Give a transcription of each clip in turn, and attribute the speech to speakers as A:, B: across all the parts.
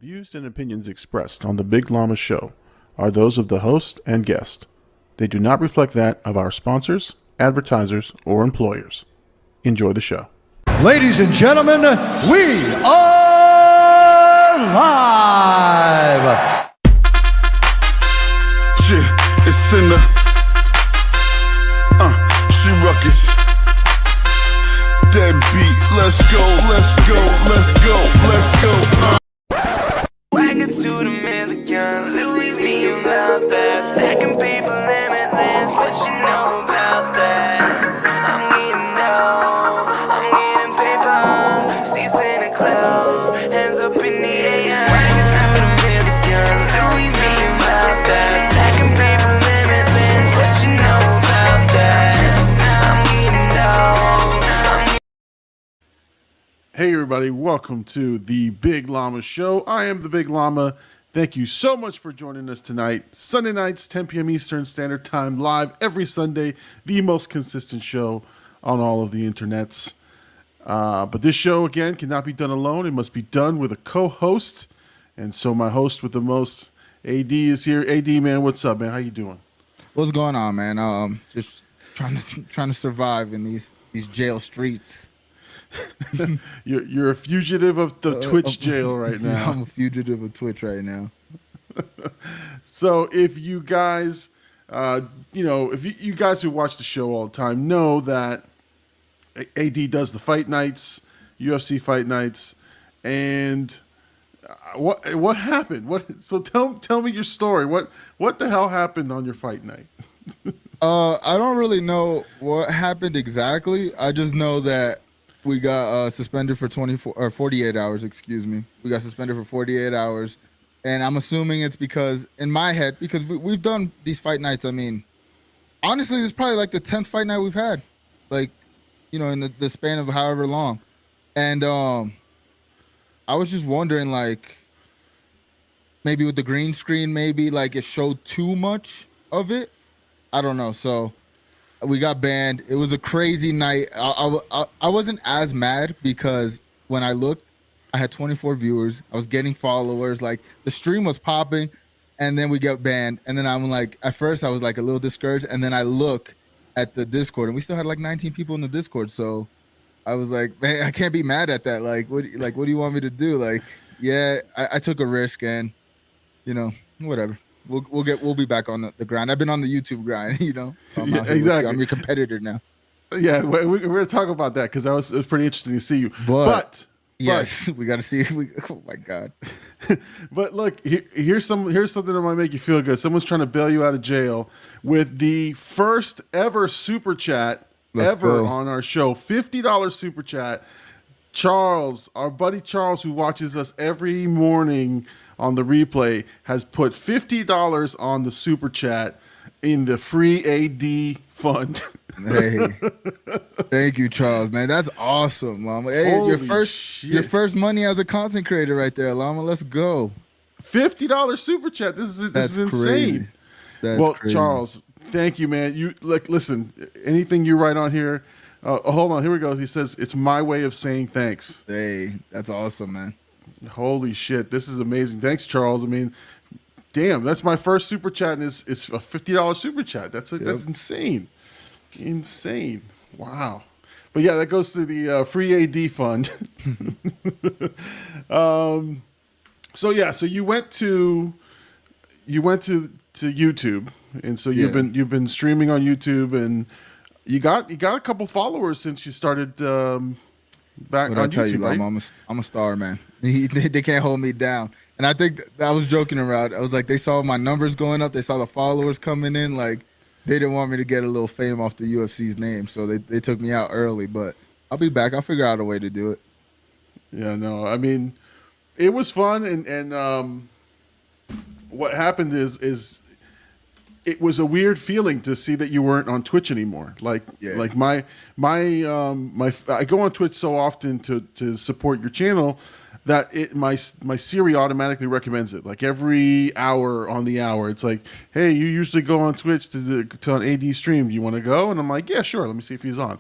A: views and opinions expressed on The Big Llama Show are those of the host and guest. They do not reflect that of our sponsors, advertisers, or employers. Enjoy the show.
B: Ladies and gentlemen, we are live!
C: Yeah, it's SINA. She ruckus. That beat, let's go, let's go, let's go, let's go.
D: Wagon to the million, Louis V about that. Stacking paper limitless, what you know about that? I'm getting paper, seats in the club, hands up in the air. Wagon to the million, Louis V about that. Stacking paper limitless, what you know about that?
A: Hey everybody, welcome to The Big Llama Show. I am The Big Llama. Thank you so much for joining us tonight. Sunday nights, 10 p.m. Eastern Standard Time, live every Sunday, the most consistent show on all of the internets. But this show, again, cannot be done alone. It must be done with a co-host. And so my host with the most, AD, is here. AD, man, what's up, man? How you doing?
E: What's going on, man? Just trying to survive in these jail streets.
A: You're a fugitive of the Twitch jail right now.
E: I'm a fugitive of Twitch right now.
A: So if you guys, if you guys who watch the show all the time know that AD does the fight nights, UFC fight nights, and what happened? So tell me your story. What the hell happened on your fight night?
E: I don't really know what happened exactly. I just know that we got suspended for 48 hours, excuse me. We got suspended for 48 hours. And I'm assuming it's because, in my head, because we've done these fight nights. I mean, honestly, it's probably like the 10th fight night we've had. Like, in the span of however long. And I was just wondering, like, maybe with the green screen, maybe, like, it showed too much of it. I don't know. So we got banned. It was a crazy night. I wasn't as mad because when I looked, I had 24 viewers. I was getting followers. Like, the stream was popping, and then we got banned. And then I'm like, at first I was like a little discouraged, and then I look at the Discord, and we still had like 19 people in the Discord. So I was like, man, I can't be mad at that. Like, what do you want me to do? Like, yeah, I took a risk, and whatever. We'll be back on the grind. I've been on the YouTube grind,
A: Yeah, exactly.
E: I'm your competitor now.
A: Yeah, we're going to talk about that because it was pretty interesting to see you. But
E: yes, we got to see. Oh my God!
A: But look, here's something that might make you feel good. Someone's trying to bail you out of jail with the first ever super chat on our show. $50 super chat. Charles, our buddy Charles, who watches us every morning on the replay, has put $50 on the super chat in the free AD fund.
E: Hey, thank you, Charles, man. That's awesome, Llama. Hey, your first money as a content creator right there, Llama. Let's go.
A: $50 super chat. This is insane.
E: That's crazy.
A: Charles, thank you, man. You listen, anything you write on here. Hold on, here we go. He says it's my way of saying thanks.
E: Hey, that's awesome, man.
A: Holy shit, this is amazing. Thanks, Charles. I mean, damn, that's my first super chat, and it's a $50 super chat. That's insane. Insane. Wow. But yeah, that goes to the free AD fund. So you went to YouTube, and so you've been streaming on YouTube, and you got a couple followers since you started back on YouTube, right?
E: Llama, I'm a star, man. They can't hold me down. And I think I was joking around. I was like, they saw my numbers going up. They saw the followers coming in. Like, they didn't want me to get a little fame off the UFC's name. So they took me out early. But I'll be back. I'll figure out a way to do it.
A: Yeah, no. I mean, it was fun. And what happened is it was a weird feeling to see that you weren't on Twitch anymore. Like my I go on Twitch so often to support your channel that my Siri automatically recommends it. Like every hour on the hour, it's like, hey, you usually go on Twitch to an AD stream. Do you want to go? And I'm like, yeah, sure. Let me see if he's on.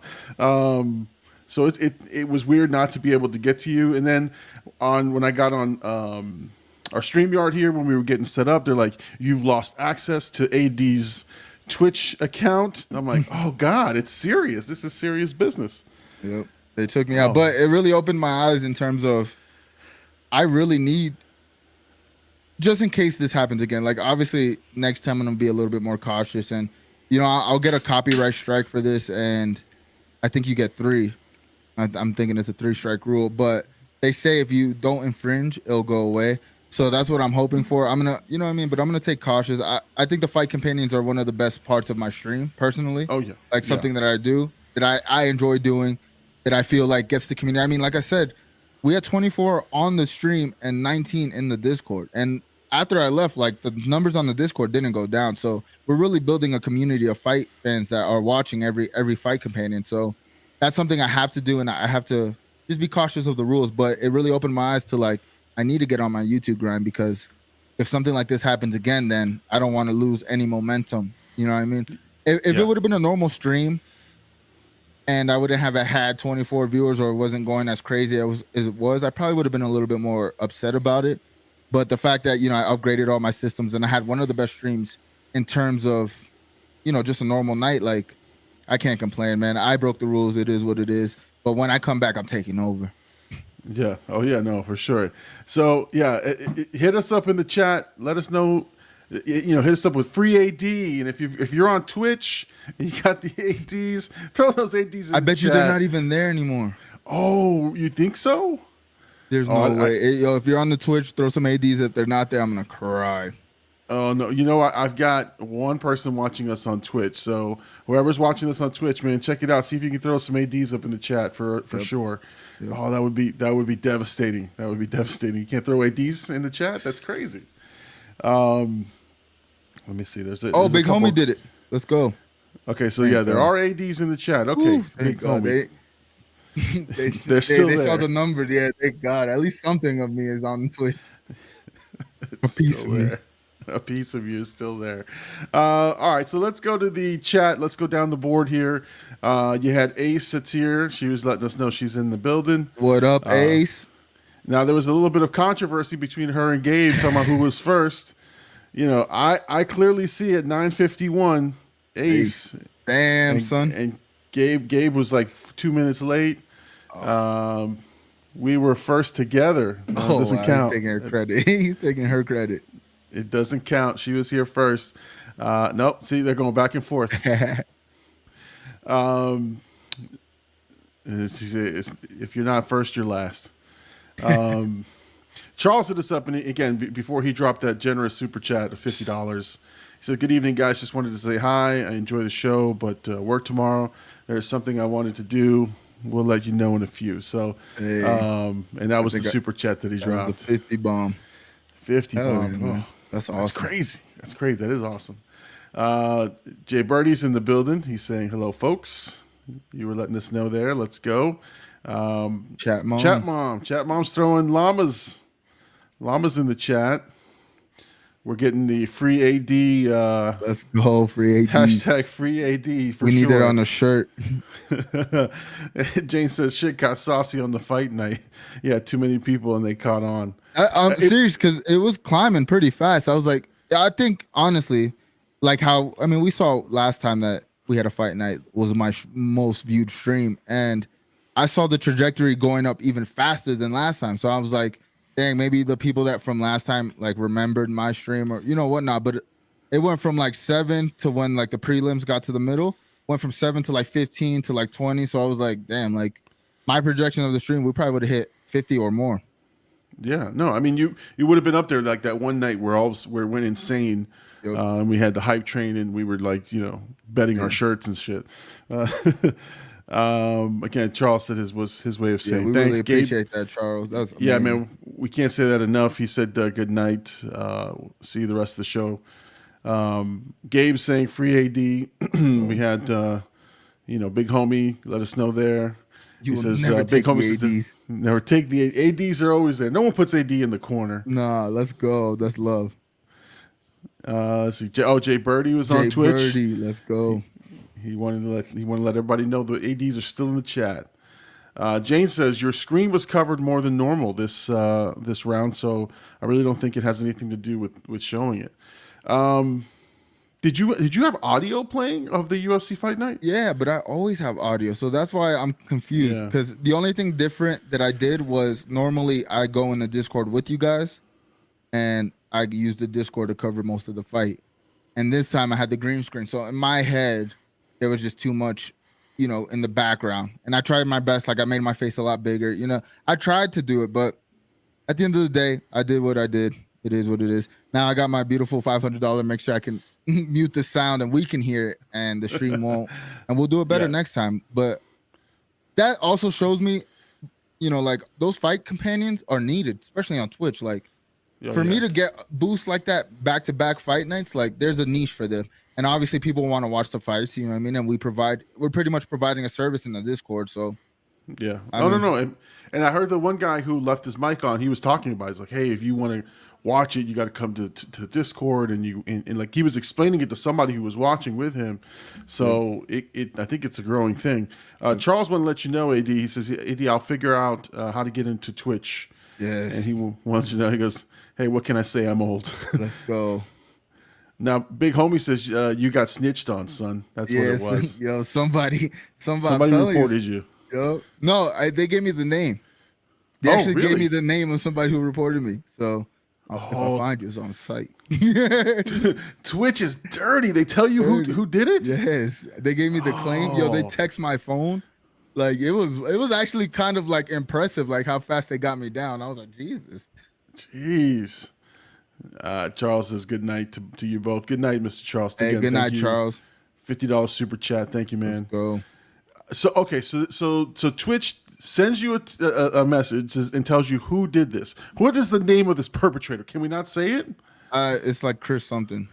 A: So it was weird not to be able to get to you. And then when I got on our StreamYard here when we were getting set up. They're like, "You've lost access to AD's Twitch account." And I'm like, "Oh God, it's serious. This is serious business."
E: Yep. They took me out, but it really opened my eyes in terms of I really need, just in case this happens again. Like obviously next time I'm gonna be a little bit more cautious, and I'll get a copyright strike for this, and I think you get 3. I'm thinking it's a 3-strike rule, but they say if you don't infringe, it'll go away. So that's what I'm hoping for. I'm gonna, you know what I mean? But I'm gonna take cautious. I think the fight companions are one of the best parts of my stream, personally.
A: Oh yeah,
E: like something that I do, that I enjoy doing, that I feel like gets the community. I mean, like I said, we had 24 on the stream and 19 in the Discord. And after I left, like the numbers on the Discord didn't go down. So we're really building a community of fight fans that are watching every fight companion. So that's something I have to do, and I have to just be cautious of the rules. But it really opened my eyes to like, I need to get on my YouTube grind, because if something like this happens again, then I don't want to lose any momentum. You know what I mean? If it would have been a normal stream and I wouldn't have had 24 viewers, or it wasn't going as crazy as it was, I probably would have been a little bit more upset about it. But the fact that, I upgraded all my systems and I had one of the best streams in terms of, just a normal night, like I can't complain, man. I broke the rules. It is what it is. But when I come back, I'm taking over.
A: Yeah. Oh yeah. No, for sure. So yeah, hit us up in the chat. Let us know. Hit us up with free AD, and if you're on Twitch and you got the ADs, throw those ADs in
E: I
A: the
E: bet you
A: chat.
E: they're not even there anymore.
A: Oh, you think so?
E: There's no way. If you're on the Twitch, throw some ADs. If they're not there, I'm gonna cry.
A: Oh no! I've got one person watching us on Twitch, so whoever's watching us on Twitch, man, check it out. See if you can throw some ADs up in the chat for sure. Yep. Oh, that would be devastating. That would be devastating. You can't throw ADs in the chat. That's crazy. Let me see. There's
E: Big Homie did it. Let's go.
A: Okay, so there are ADs in the chat. Okay, Big Homie. They're still there.
E: They saw the numbers. Yeah, thank God. At least something of me is on Twitch. A piece of me.
A: A piece of you is still there. All right, so let's go to the chat. Let's go down the board here. You had Ace Satir. She was letting us know she's in the building.
E: What up, Ace?
A: Now, there was a little bit of controversy between her and Gabe talking about who was first. I clearly see at 9:51, Ace.
E: Damn, son.
A: And Gabe was like 2 minutes late. We were first together. It doesn't count.
E: He's taking her credit. He's taking her credit.
A: It doesn't count. She was here first. Nope. See, they're going back and forth. If you're not first, you're last. Charles hit us up, and again, before he dropped that generous super chat of $50, he said, "Good evening, guys. Just wanted to say hi. I enjoy the show, but work tomorrow. There's something I wanted to do. We'll let you know in a few." So, and that was the super chat that he dropped.
E: That was the 50 bomb.
A: 50 bomb.
E: Yeah, that's awesome.
A: That's crazy. That's crazy. That is awesome. Jay Birdie's in the building. He's saying, "Hello, folks." You were letting us know there. Let's go.
E: Chat mom.
A: Chat mom's throwing llamas in the chat. We're getting the free AD.
E: Let's go, free AD.
A: Hashtag free AD for
E: we
A: sure.
E: need that on a shirt.
A: Jane says, "Shit got saucy on the fight night." Yeah, too many people and they caught on.
E: I'm serious, because it was climbing pretty fast. I was like, I think honestly, like we saw last time that we had a fight night was my most viewed stream, and I saw the trajectory going up even faster than last time. So I was like, dang, maybe the people that from last time like remembered my stream or whatnot. But it went from like 7 to when like the prelims got to the middle, went from 7 to like 15 to like 20. So I was like, damn, like my projection of the stream, we probably would have hit 50 or more.
A: Yeah, no, I mean you would have been up there like that one night where we went insane.
E: Yep.
A: And we had the hype train and we were like, betting our shirts and shit. Again, Charles said was his way of saying
E: we
A: thanks,
E: really
A: Gabe.
E: appreciate that, Charles. That's amazing.
A: Yeah, man, we can't say that enough. He said good night. See you the rest of the show. Gabe saying free AD. We had Big Homie let us know there.
E: You
A: he says
E: never
A: Big
E: take
A: Homie
E: the
A: says never take the ADs are always there. No one puts AD in the corner.
E: Nah, let's go. That's love.
A: Let's see. Jay Birdie was on Twitch.
E: Birdie, let's go.
A: He wanted to let everybody know the ADs are still in the chat. Jane says your screen was covered more than normal this round, so I really don't think it has anything to do with showing it. Did you have audio playing of the UFC Fight Night?
E: Yeah, but I always have audio, so that's why I'm confused. Because the only thing different that I did was normally I go in the Discord with you guys, and I use the Discord to cover most of the fight. And this time I had the green screen, so in my head there was just too much, in the background. And I tried my best, like I made my face a lot bigger. I tried to do it, but at the end of the day, I did what I did. It is what it is. Now I got my beautiful $500 mixer. I can mute the sound and we can hear it, and the stream won't. And we'll do it better next time. But that also shows me, like those fight companions are needed, especially on Twitch. Like for me to get boosts like that back-to-back fight nights, like there's a niche for them. And obviously people want to watch the fights, you know what I mean? And we're pretty much providing a service in the Discord. So
A: yeah. No. And I heard the one guy who left his mic on, he was talking about it. He's like, hey, if you want to watch it, you got to come to Discord, and like he was explaining it to somebody who was watching with him. So I think it's a growing thing. Charles wanted to let you know, AD. He says, AD, I'll figure out how to get into Twitch.
E: Yes.
A: And he wants you to know. He goes, hey, what can I say? I'm old.
E: Let's go.
A: Now, Big Homie says you got snitched on, son. That's what it was.
E: Yo, somebody
A: reported you.
E: Yo, no, they gave me the name. They actually gave me the name of somebody who reported me. So if I find you, it's on site.
A: Twitch is dirty. They tell you who did it?
E: Yes. They gave me the claim. Yo, they text my phone. Like it was actually kind of like impressive, like how fast they got me down. I was like, Jesus.
A: Jeez. Charles says good night to you both. Good night, Mr. Charles.
E: Hey, good night, Charles.
A: $50 super chat. Thank you, man.
E: Let's go.
A: So okay, so Twitch sends you a message and tells you who did this. What is the name of this perpetrator? Can we not say it?
E: It's like Chris something,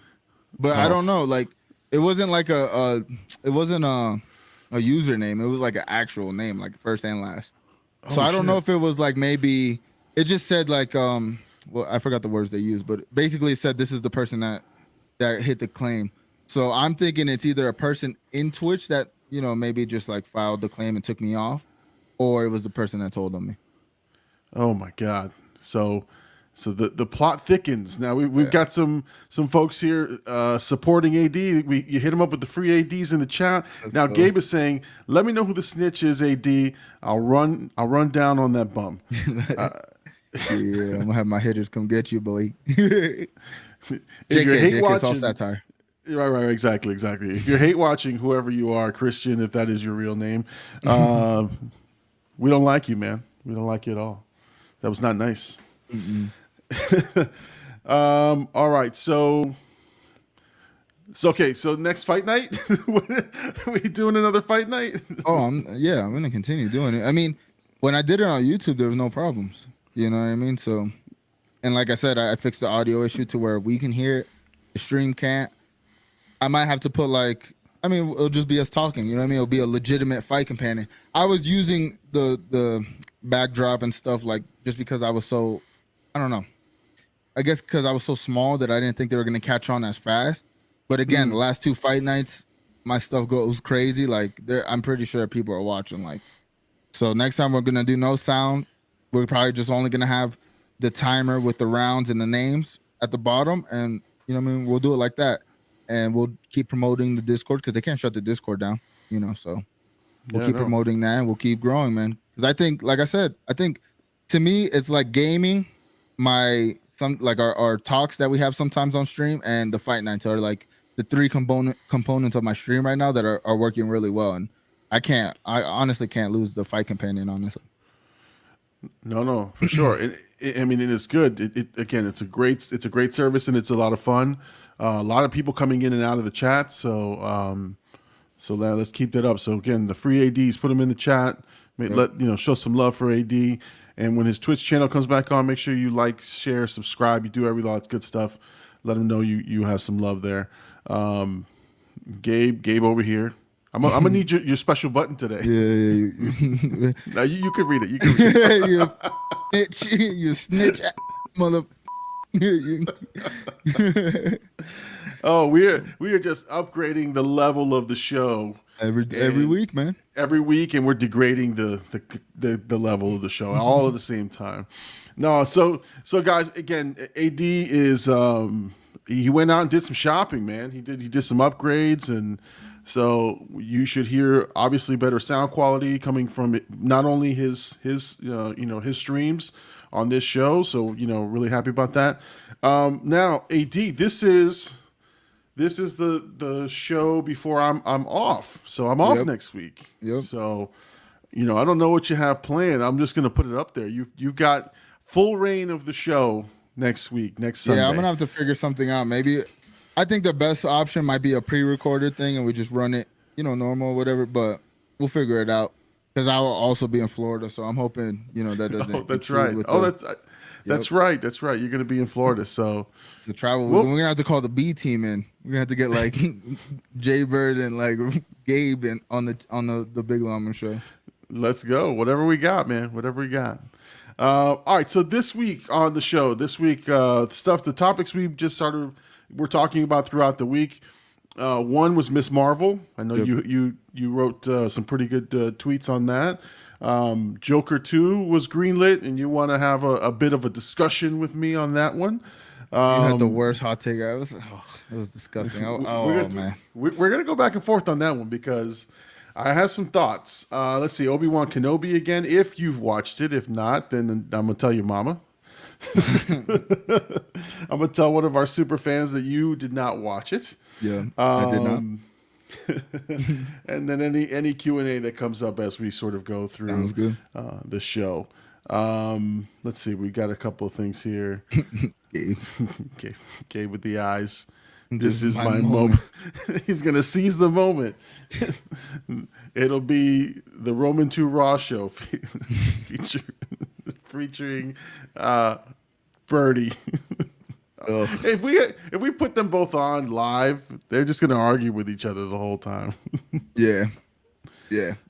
E: but I don't know. Like it wasn't like a username. It was like an actual name, like first and last. So I don't know if it was like maybe it just said like well, I forgot the words they used, but basically it said this is the person that hit the claim. So I'm thinking it's either a person in Twitch that maybe just like filed the claim and took me off, or it was the person that told on me.
A: Oh my God! So the plot thickens. Now we've got some folks here supporting AD. You hit them up with the free ADs in the chat. Now Gabe is saying, "Let me know who the snitch is, AD. I'll run down on that bum."
E: Yeah, I'm gonna have my hitters come get you, boy.
A: If you're hate watching,
E: it's all satire.
A: Right, exactly. If you're hate watching, whoever you are, Christian, if that is your real name, we don't like you, man. We don't like you at all. That was not nice. All right, so okay, so next fight night, are we doing another fight night?
E: I'm gonna continue doing it. I mean, when I did it on YouTube, there was no problems. You know what I mean? So, and like I said, I fixed the audio issue to where we can hear it, the stream can't. I might have to put it'll just be us talking. You know what I mean? It'll be a legitimate fight companion. I was using the backdrop and stuff like just because I was so, I don't know. I guess because I was so small that I didn't think they were gonna catch on as fast. But again, the last two fight nights, my stuff goes crazy. Like I'm pretty sure people are watching. Like, so next time we're gonna do no sound. We're probably just only gonna have the timer with the rounds and the names at the bottom, and we'll do it like that, and we'll keep promoting the Discord because they can't shut the Discord down, So we'll keep promoting that, and we'll keep growing, man. Because I think, like I said, to me it's like gaming. Our talks that we have sometimes on stream and the fight nights are like the three components of my stream right now that are working really well, and I honestly can't lose the fight companion, honestly.
A: No, for sure. I mean, it is good. Again, it's a great service, and it's a lot of fun. A lot of people coming in and out of the chat. So let's keep that up. So again, the free ADs, put them in the chat. Show some love for AD. And when his Twitch channel comes back on, make sure you like, share, subscribe. You do every lot of good stuff. Let him know you have some love there. Gabe over here. I'm gonna need your special button today.
E: Yeah.
A: Now you can read it. You can read it.
E: you snitch, mother.
A: Oh, we are just upgrading the level of the show
E: Every week, man.
A: Every week, and we're degrading the level of the show all at the same time. No, so guys, again, AD is he went out and did some shopping, man. He did some upgrades, and so you should hear obviously better sound quality coming from not only his streams on this show. So really happy about that. Now, AD, this is the show before I'm off. So I'm off next week.
E: Yep.
A: So I don't know what you have planned. I'm just gonna put it up there. You've got full reign of the show next week, next Sunday.
E: Yeah, I'm gonna have to figure something out. Maybe I think the best option might be a pre-recorded thing, and we just run it, normal, whatever. But we'll figure it out because I will also be in Florida, so I'm hoping that doesn't.
A: Oh, that's right. That's right. That's right. You're gonna be in Florida, so
E: it's a travel. We're gonna have to call the B team in. We're gonna have to get like Jay Bird and like Gabe on the Big Llama show.
A: Let's go. Whatever we got, man. Whatever we got. All right. So this week on the show, the topics we're talking about throughout the week. One was Miss Marvel. I know you wrote some pretty good tweets on that. Joker 2 was greenlit, and you want to have a bit of a discussion with me on that one.
E: You had the worst hot take. It was disgusting. Man.
A: We're gonna go back and forth on that one because I have some thoughts. Let's see, Obi-Wan Kenobi again. If you've watched it, if not, then I'm gonna tell your mama. I'm gonna tell one of our super fans that you did not watch it.
E: Yeah, I did not.
A: And then any Q&A that comes up as we sort of go through the show. Let's see, we got a couple of things here. Gabe with the eyes. This is my moment. He's gonna seize the moment. It'll be the Roman 2 Raw show featuring Birdie. If we put them both on live, they're just gonna argue with each other the whole time.
E: Yeah.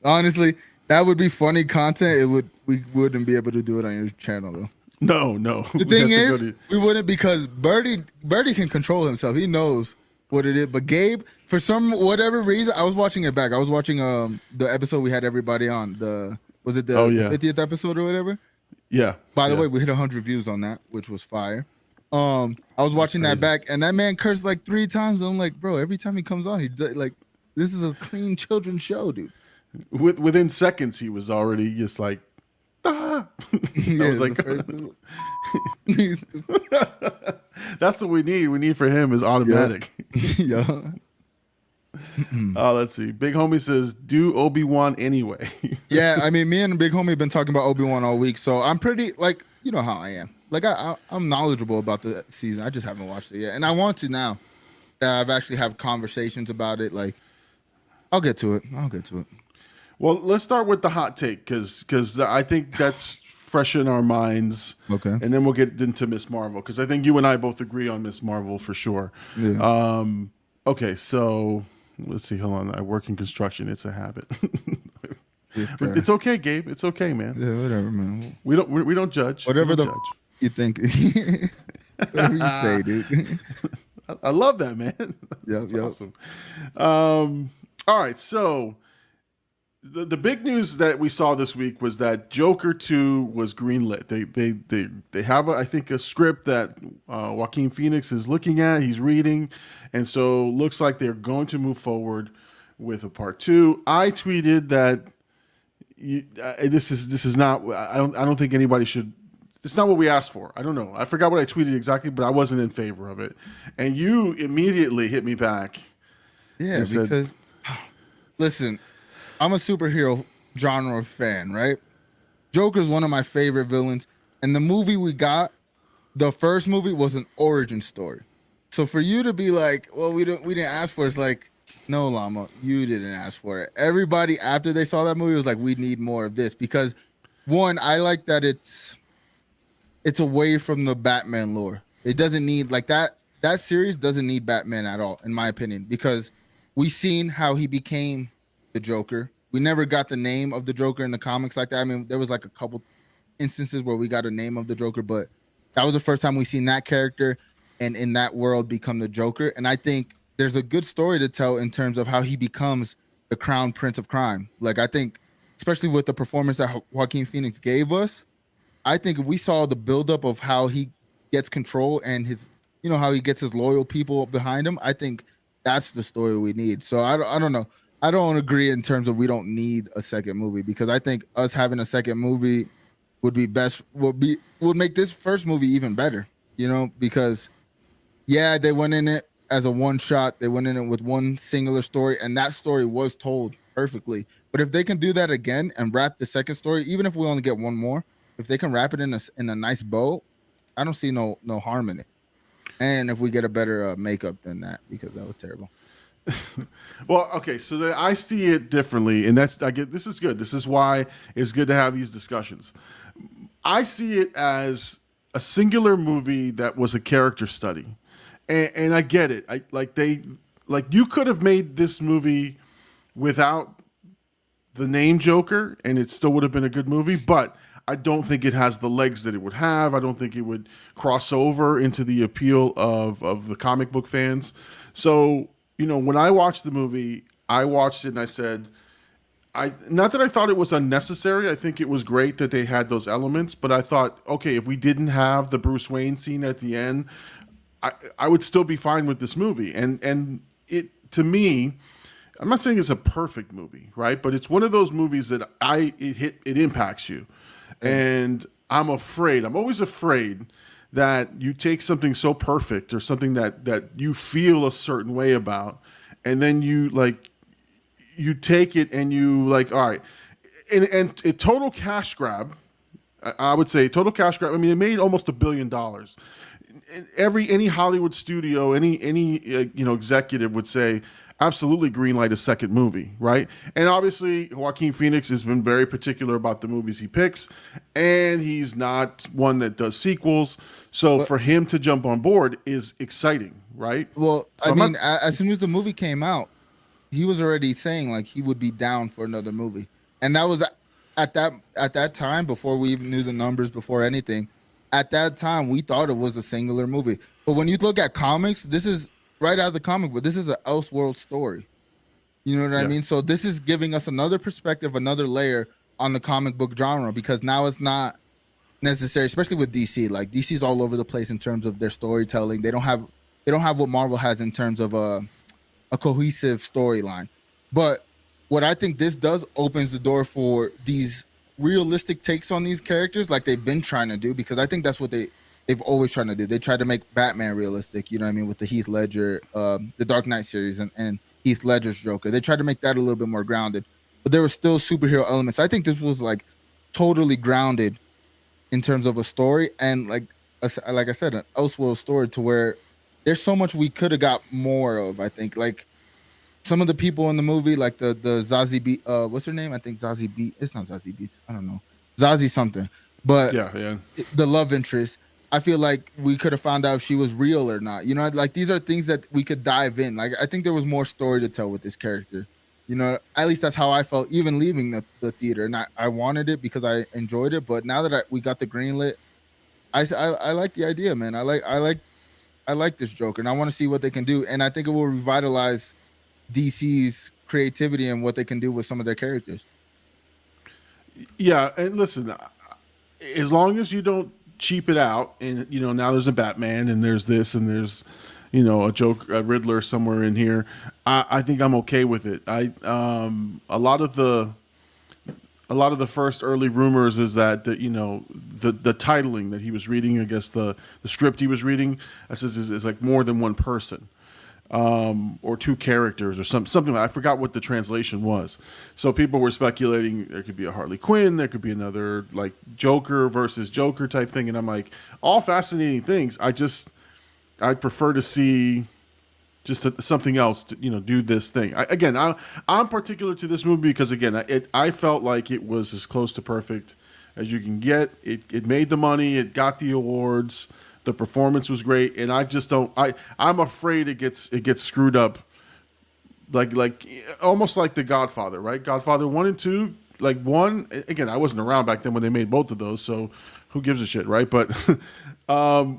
E: Honestly, that would be funny content. We wouldn't be able to do it on your channel though.
A: No.
E: The thing is, we wouldn't because Birdie can control himself. He knows what it is. But Gabe, for whatever reason, I was watching it back. I was watching the episode we had everybody on. Was it the 50th episode or whatever?
A: Yeah.
E: By the way, we hit 100 views on that, which was fire. I was watching that back, and that man cursed like 3 times. I'm like, bro, every time he comes on, this is a clean children's show, dude.
A: Within seconds, he was already just like, ah. I was like, that's what we need. We need for him is automatic.
E: Yeah.
A: Let's see. Big Homie says, do Obi-Wan anyway.
E: Yeah, I mean, me and Big Homie have been talking about Obi-Wan all week, so I'm pretty, you know how I am. I'm knowledgeable about the season. I just haven't watched it yet, and I want to now that I've actually have conversations about it. I'll get to it.
A: Well, let's start with the hot take because I think that's fresh in our minds. Okay. And then we'll get into Miss Marvel because I think you and I both agree on Miss Marvel for sure. Yeah. Okay, so let's see. Hold on. I work in construction. It's a habit. It's okay, Gabe. It's okay, man.
E: Yeah, whatever, man.
A: We don't judge.
E: Whatever you think. Whatever you say, dude.
A: I love that, man.
E: That's
A: awesome. All right, so the big news that we saw this week was that Joker 2 was greenlit. They have I think a script that Joaquin Phoenix is looking at. He's reading, and so looks like they're going to move forward with a part 2. I tweeted that this is not. I don't think anybody should. It's not what we asked for. I don't know. I forgot what I tweeted exactly, but I wasn't in favor of it. And you immediately hit me back.
E: Yeah, because listen, I'm a superhero genre fan, right? Joker's one of my favorite villains, and the movie we got, the first movie was an origin story. So for you to be like, well, we didn't ask for it, it's like, no, Llama, you didn't ask for it. Everybody after they saw that movie was like, we need more of this because one, I like that it's away from the Batman lore. It doesn't need that series doesn't need Batman at all, in my opinion, because we seen how he became the Joker. We never got the name of the Joker in the comics like that. I mean, there was like a couple instances where we got a name of the Joker, but that was the first time we seen that character and in that world become the Joker. And I think there's a good story to tell in terms of how he becomes the crown prince of crime. Like I think, especially with the performance that Joaquin Phoenix gave us, I think if we saw the buildup of how he gets control and his, how he gets his loyal people behind him, I think that's the story we need. So I don't know. I don't agree in terms of we don't need a second movie, because I think us having a second movie would be best. Would make this first movie even better. Because they went in it as a one shot. They went in it with one singular story, and that story was told perfectly. But if they can do that again and wrap the second story, even if we only get one more, if they can wrap it in a nice bow, I don't see no harm in it. And if we get a better makeup than that, because that was terrible.
A: Well, okay, so then I see it differently, and this is good. This is why it's good to have these discussions. I see it as a singular movie that was a character study, and I get it. You could have made this movie without the name Joker, and it still would have been a good movie, but I don't think it has the legs that it would have. I don't think it would cross over into the appeal of the comic book fans. So, when I watched the movie, I watched it and I said, not that I thought it was unnecessary. I think it was great that they had those elements, but I thought, okay, if we didn't have the Bruce Wayne scene at the end, I would still be fine with this movie. And it, to me, I'm not saying it's a perfect movie, right? But it's one of those movies that it impacts you. And I'm always afraid that you take something so perfect or something that you feel a certain way about, and then you take it and you all right. And a total cash grab, I would say total cash grab. I mean, it made almost $1 billion. Any Hollywood studio, any executive would say, absolutely greenlight a second movie, right? And obviously, Joaquin Phoenix has been very particular about the movies he picks, and he's not one that does sequels. So for him to jump on board is exciting, right?
E: Well,
A: So
E: as soon as the movie came out, he was already saying he would be down for another movie, and that was at that time, before we even knew the numbers, before anything. At that time, we thought it was a singular movie. But when you look at comics, this is right out of the comic book. This is an Elseworld story. You know what I mean? So this is giving us another perspective, another layer on the comic book genre, because now it's not necessary, especially with DC. DC's all over the place in terms of their storytelling. They don't have what Marvel has in terms of a cohesive storyline. But what I think this does opens the door for these realistic takes on these characters, like they've been trying to do, because I think that's what they've always trying to do. They tried to make Batman realistic, you know what I mean, with the Heath Ledger, the Dark Knight series, and Heath Ledger's Joker. They tried to make that a little bit more grounded, but there were still superhero elements. I think this was totally grounded in terms of a story, and like I said, an Elseworld story, to where there's so much we could have got more of. I think some of the people in the movie, like the Zazie B, what's her name? I think Zazie B. It's not Zazie B. I don't know, Zazie something. But the love interest, I feel like we could have found out if she was real or not. These are things that we could dive in. I think there was more story to tell with this character. At least that's how I felt, even leaving the theater. And I wanted it because I enjoyed it. But now that we got the greenlit, I like the idea, man. I like this Joker, and I want to see what they can do. And I think it will revitalize DC's creativity and what they can do with some of their characters.
A: Yeah, and listen, as long as you don't cheap it out, and now there's a Batman and there's this and there's a Joker, a Riddler somewhere in here, I think I'm okay with it. A lot of the first early rumors is that the titling that he was reading, I guess the script he was reading, is like more than one person. Or two characters or something. I forgot what the translation was. So people were speculating there could be a Harley Quinn, there could be another Joker versus Joker type thing, and I'm like, all fascinating things. I'd prefer to see just something else to do this thing. I'm particular to this movie because I felt like it was as close to perfect as you can get. It made the money, it got the awards. The performance was great, and I'm afraid it gets screwed up, like almost like The Godfather, right? Godfather 1 and 2, one. Again, I wasn't around back then when they made both of those, so who gives a shit, right? But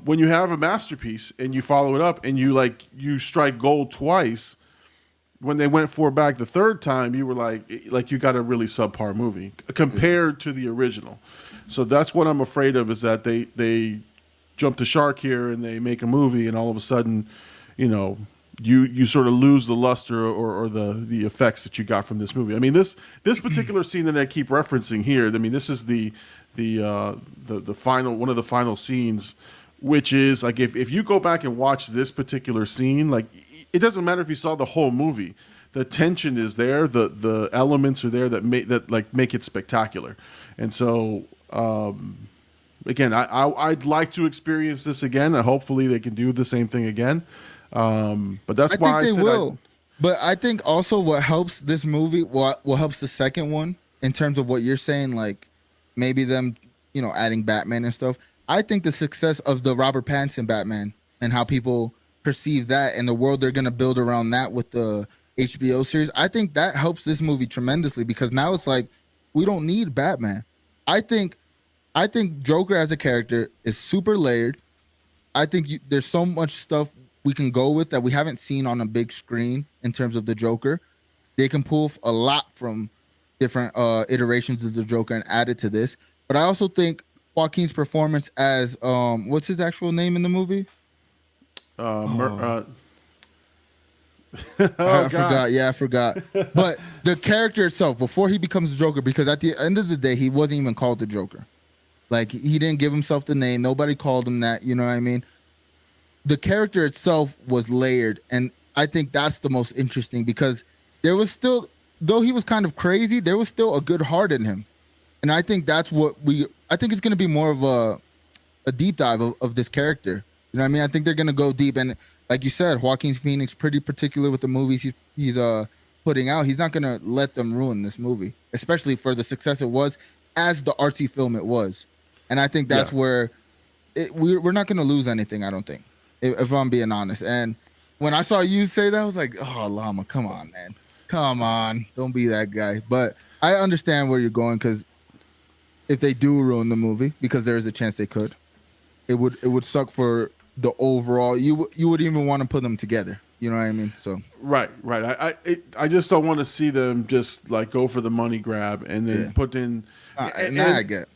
A: when you have a masterpiece and you follow it up and you strike gold twice, when they went for back the third time, you were like you got a really subpar movie compared to the original. So that's what I'm afraid of, is that they jump the shark here and they make a movie, and all of a sudden, you know, you sort of lose the luster or the effects that you got from this movie. I mean, this particular scene that I keep referencing here, I mean, this is the final, one of the final scenes, which is like, if you go back and watch this particular scene, like, it doesn't matter if you saw the whole movie, the tension is there, the elements are there that make it spectacular. And so again, I'd like to experience this again, and hopefully they can do the same thing again. But that's why I think they will.
E: But I think also what helps this movie, what helps the second one in terms of what you're saying, like maybe them, you know, adding Batman and stuff. I think the success of the Robert Pattinson Batman and how people perceive that and the world they're going to build around that with the HBO series, I think that helps this movie tremendously, because now it's like, we don't need Batman. I think Joker as a character is super layered. I think there's so much stuff we can go with that we haven't seen on a big screen in terms of the Joker. They can pull a lot from different iterations of the Joker and add it to this. But I also think Joaquin's performance as what's his actual name in the movie?
A: I
E: forgot. Yeah, I forgot. But the character itself, before he becomes Joker, because at the end of the day, he wasn't even called the Joker. Like, he didn't give himself the name. Nobody called him that. You know what I mean? The character itself was layered, and I think that's the most interesting, because there was still, though he was kind of crazy, there was still a good heart in him. And I think that's what I think it's going to be more of a deep dive of this character. You know what I mean? I think they're going to go deep. And like you said, Joaquin Phoenix, pretty particular with the movies he's putting out. He's not going to let them ruin this movie, especially for the success it was as the artsy film it was. And I think that's where we're not going to lose anything, I don't think, if I'm being honest. And when I saw you say that, I was like, oh, Llama, come on, man. Come on. Don't be that guy. But I understand where you're going, because if they do ruin the movie, because there is a chance they could, it would suck for the overall. You would even want to put them together. You know what I mean? So
A: right. I just don't want to see them just like go for the money grab and then put in.
E: I get.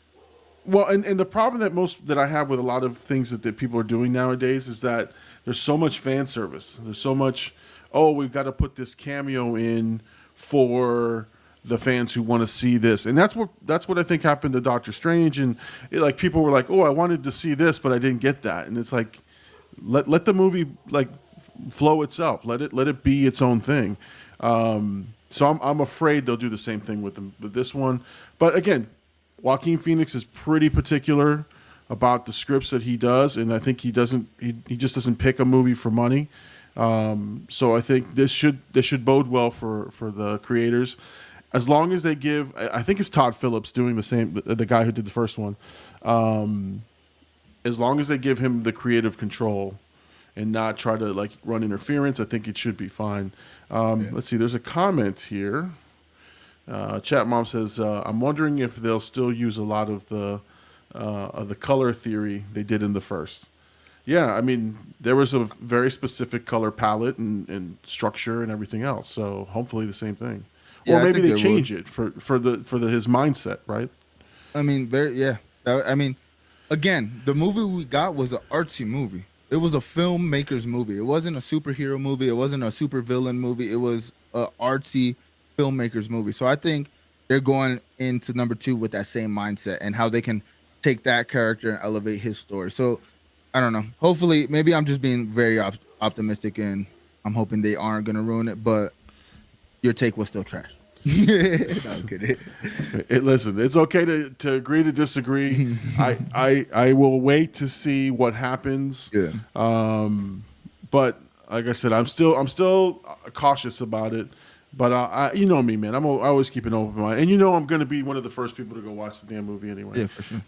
A: Well, and the problem that I have with a lot of things that people are doing nowadays is that there's so much fan service. There's so much, we've got to put this cameo in for the fans who want to see this. And that's what I think happened to Doctor Strange. And like, people were like, I wanted to see this, but I didn't get that. And it's like, let the movie like flow itself. Let it be its own thing. So I'm afraid they'll do the same thing with this one. But again, Joaquin Phoenix is pretty particular about the scripts that he does, and I think he just doesn't pick a movie for money. So I think this should bode well for the creators, as long as they give. I think it's Todd Phillips doing the same, the guy who did the first one. As long as they give him the creative control and not try to like run interference, I think it should be fine. Let's see. There's a comment here. Chat Mom says, I'm wondering if they'll still use a lot of the color theory they did in the first. Yeah, I mean, there was a very specific color palette and structure and everything else. So hopefully the same thing.
E: Yeah,
A: or maybe they change it for his mindset, right?
E: I mean, I mean, again, the movie we got was an artsy movie. It was a filmmaker's movie. It wasn't a superhero movie. It wasn't a supervillain movie. It was an artsy filmmaker's movie. So I think they're going into number 2 with that same mindset and how they can take that character and elevate his story. So I don't know. Hopefully, maybe I'm just being very optimistic, and I'm hoping they aren't going to ruin it. But your take was still trash. No, I'm kidding.
A: Listen, it's okay to agree to disagree. I will wait to see what happens.
E: Yeah.
A: But like I said, I'm still cautious about it. But you know me, man. I always keep an open mind, and I'm going to be one of the first people to go watch the damn movie anyway.
E: Yeah, for sure.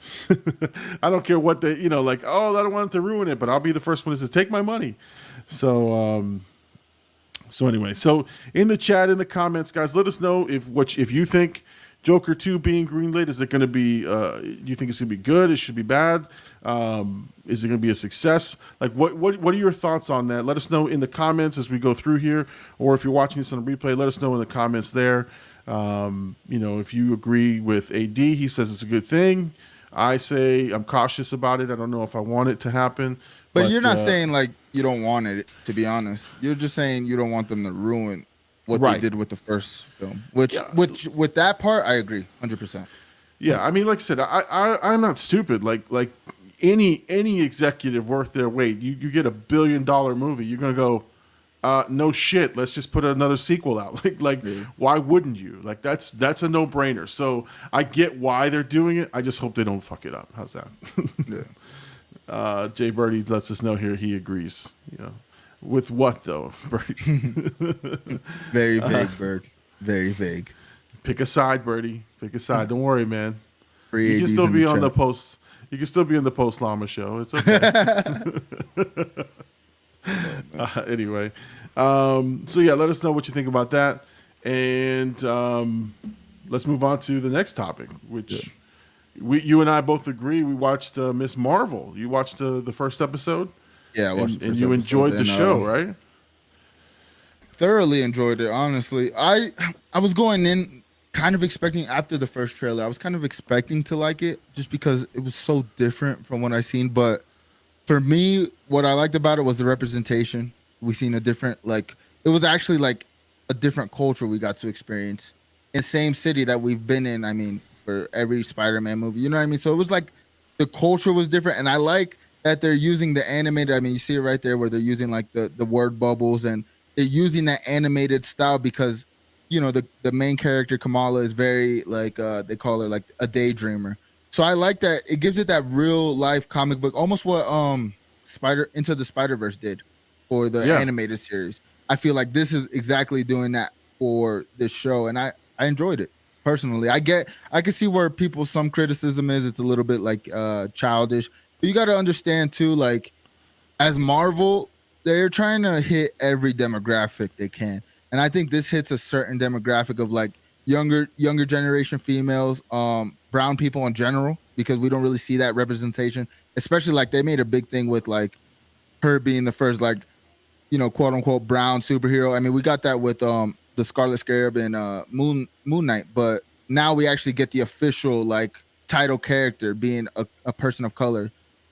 A: I don't care what they, like, I don't want it to ruin it, but I'll be the first one to say, take my money. So, anyway, so in the chat, in the comments, guys, let us know if you think Joker 2 being greenlit, is it going to be? Do you think it's going to be good? It should be bad. Is it going to be a success? Like, what are your thoughts on that? Let us know in the comments as we go through here, or if you're watching this on a replay, let us know in the comments there. If you agree with AD, he says it's a good thing. I say I'm cautious about it. I don't know if I want it to happen.
E: But you're not saying like you don't want it, to be honest. You're just saying you don't want them to ruin what they did with the first film. Which with that part, I agree 100%.
A: Yeah, I mean, like I said, I'm not stupid. Like any executive worth their weight, you get $1 billion movie, you're gonna go, no shit, let's just put another sequel out. Why wouldn't you? Like that's a no brainer. So I get why they're doing it. I just hope they don't fuck it up. How's that?
E: Yeah.
A: Jay Birdie lets us know here he agrees. With what though, Birdie?
E: Very vague, Bird. Very vague.
A: Pick a side, Birdie. Pick a side. Don't worry, man.
E: You
A: can still be on the post. You can still be in the post Llama show. It's okay. Anyway, so yeah, let us know what you think about that, and let's move on to the next topic, which you and I both agree. We watched Miss Marvel. You watched the first episode.
E: Yeah, I watched
A: and you enjoyed the show, right?
E: Thoroughly enjoyed it. Honestly, I was going in kind of expecting after the first trailer. I was kind of expecting to like it just because it was so different from what I seen. But for me, what I liked about it was the representation. We seen a different it was actually like a different culture we got to experience in same city that we've been in. I mean, for every Spider-Man movie, you know what I mean? So it was like the culture was different, and I like that they're using the animated. I mean, you see it right there where they're using like the word bubbles, and they're using that animated style because the main character Kamala is very they call her like a daydreamer. So I like that it gives it that real life comic book, almost what Into the Spider-Verse did for the animated series. I feel like this is exactly doing that for this show, and I enjoyed it personally. I can see where some criticism is it's a little bit like childish, but you got to understand too, like as Marvel, they're trying to hit every demographic they can. And I think this hits a certain demographic of like younger generation females, brown people in general, because we don't really see that representation, especially like they made a big thing with like her being the first quote unquote brown superhero. I mean, we got that with the Scarlet Scarab and Moon Knight, but now we actually get the official like title character being a person of color.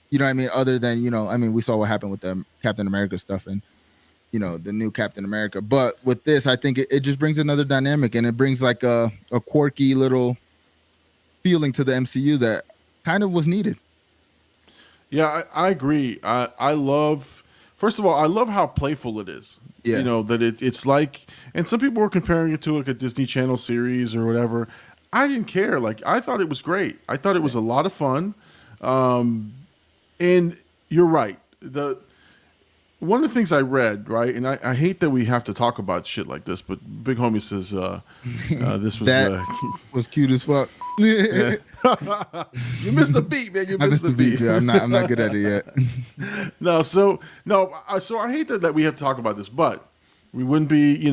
E: You know what I mean? Other than, we saw what happened with the Captain America stuff and, the new Captain America. But with this, I think it just brings another dynamic, and it brings like a quirky little feeling to the MCU that kind of was needed.
A: Yeah, I agree. I love, first of all, I love how playful it is.
E: Yeah.
A: That it's like, and some people were comparing it to like a Disney Channel series or whatever. I didn't care. Like, I thought it was great. I thought it was a lot of fun. And you're right. One of the things I read, right, and I hate that we have to talk about shit like this, but Big Homie says this was
E: that was cute as fuck.
A: You missed the beat, man.
E: I missed the beat. Dude. I'm not good at it yet.
A: So I hate that we have to talk about this, but we wouldn't be,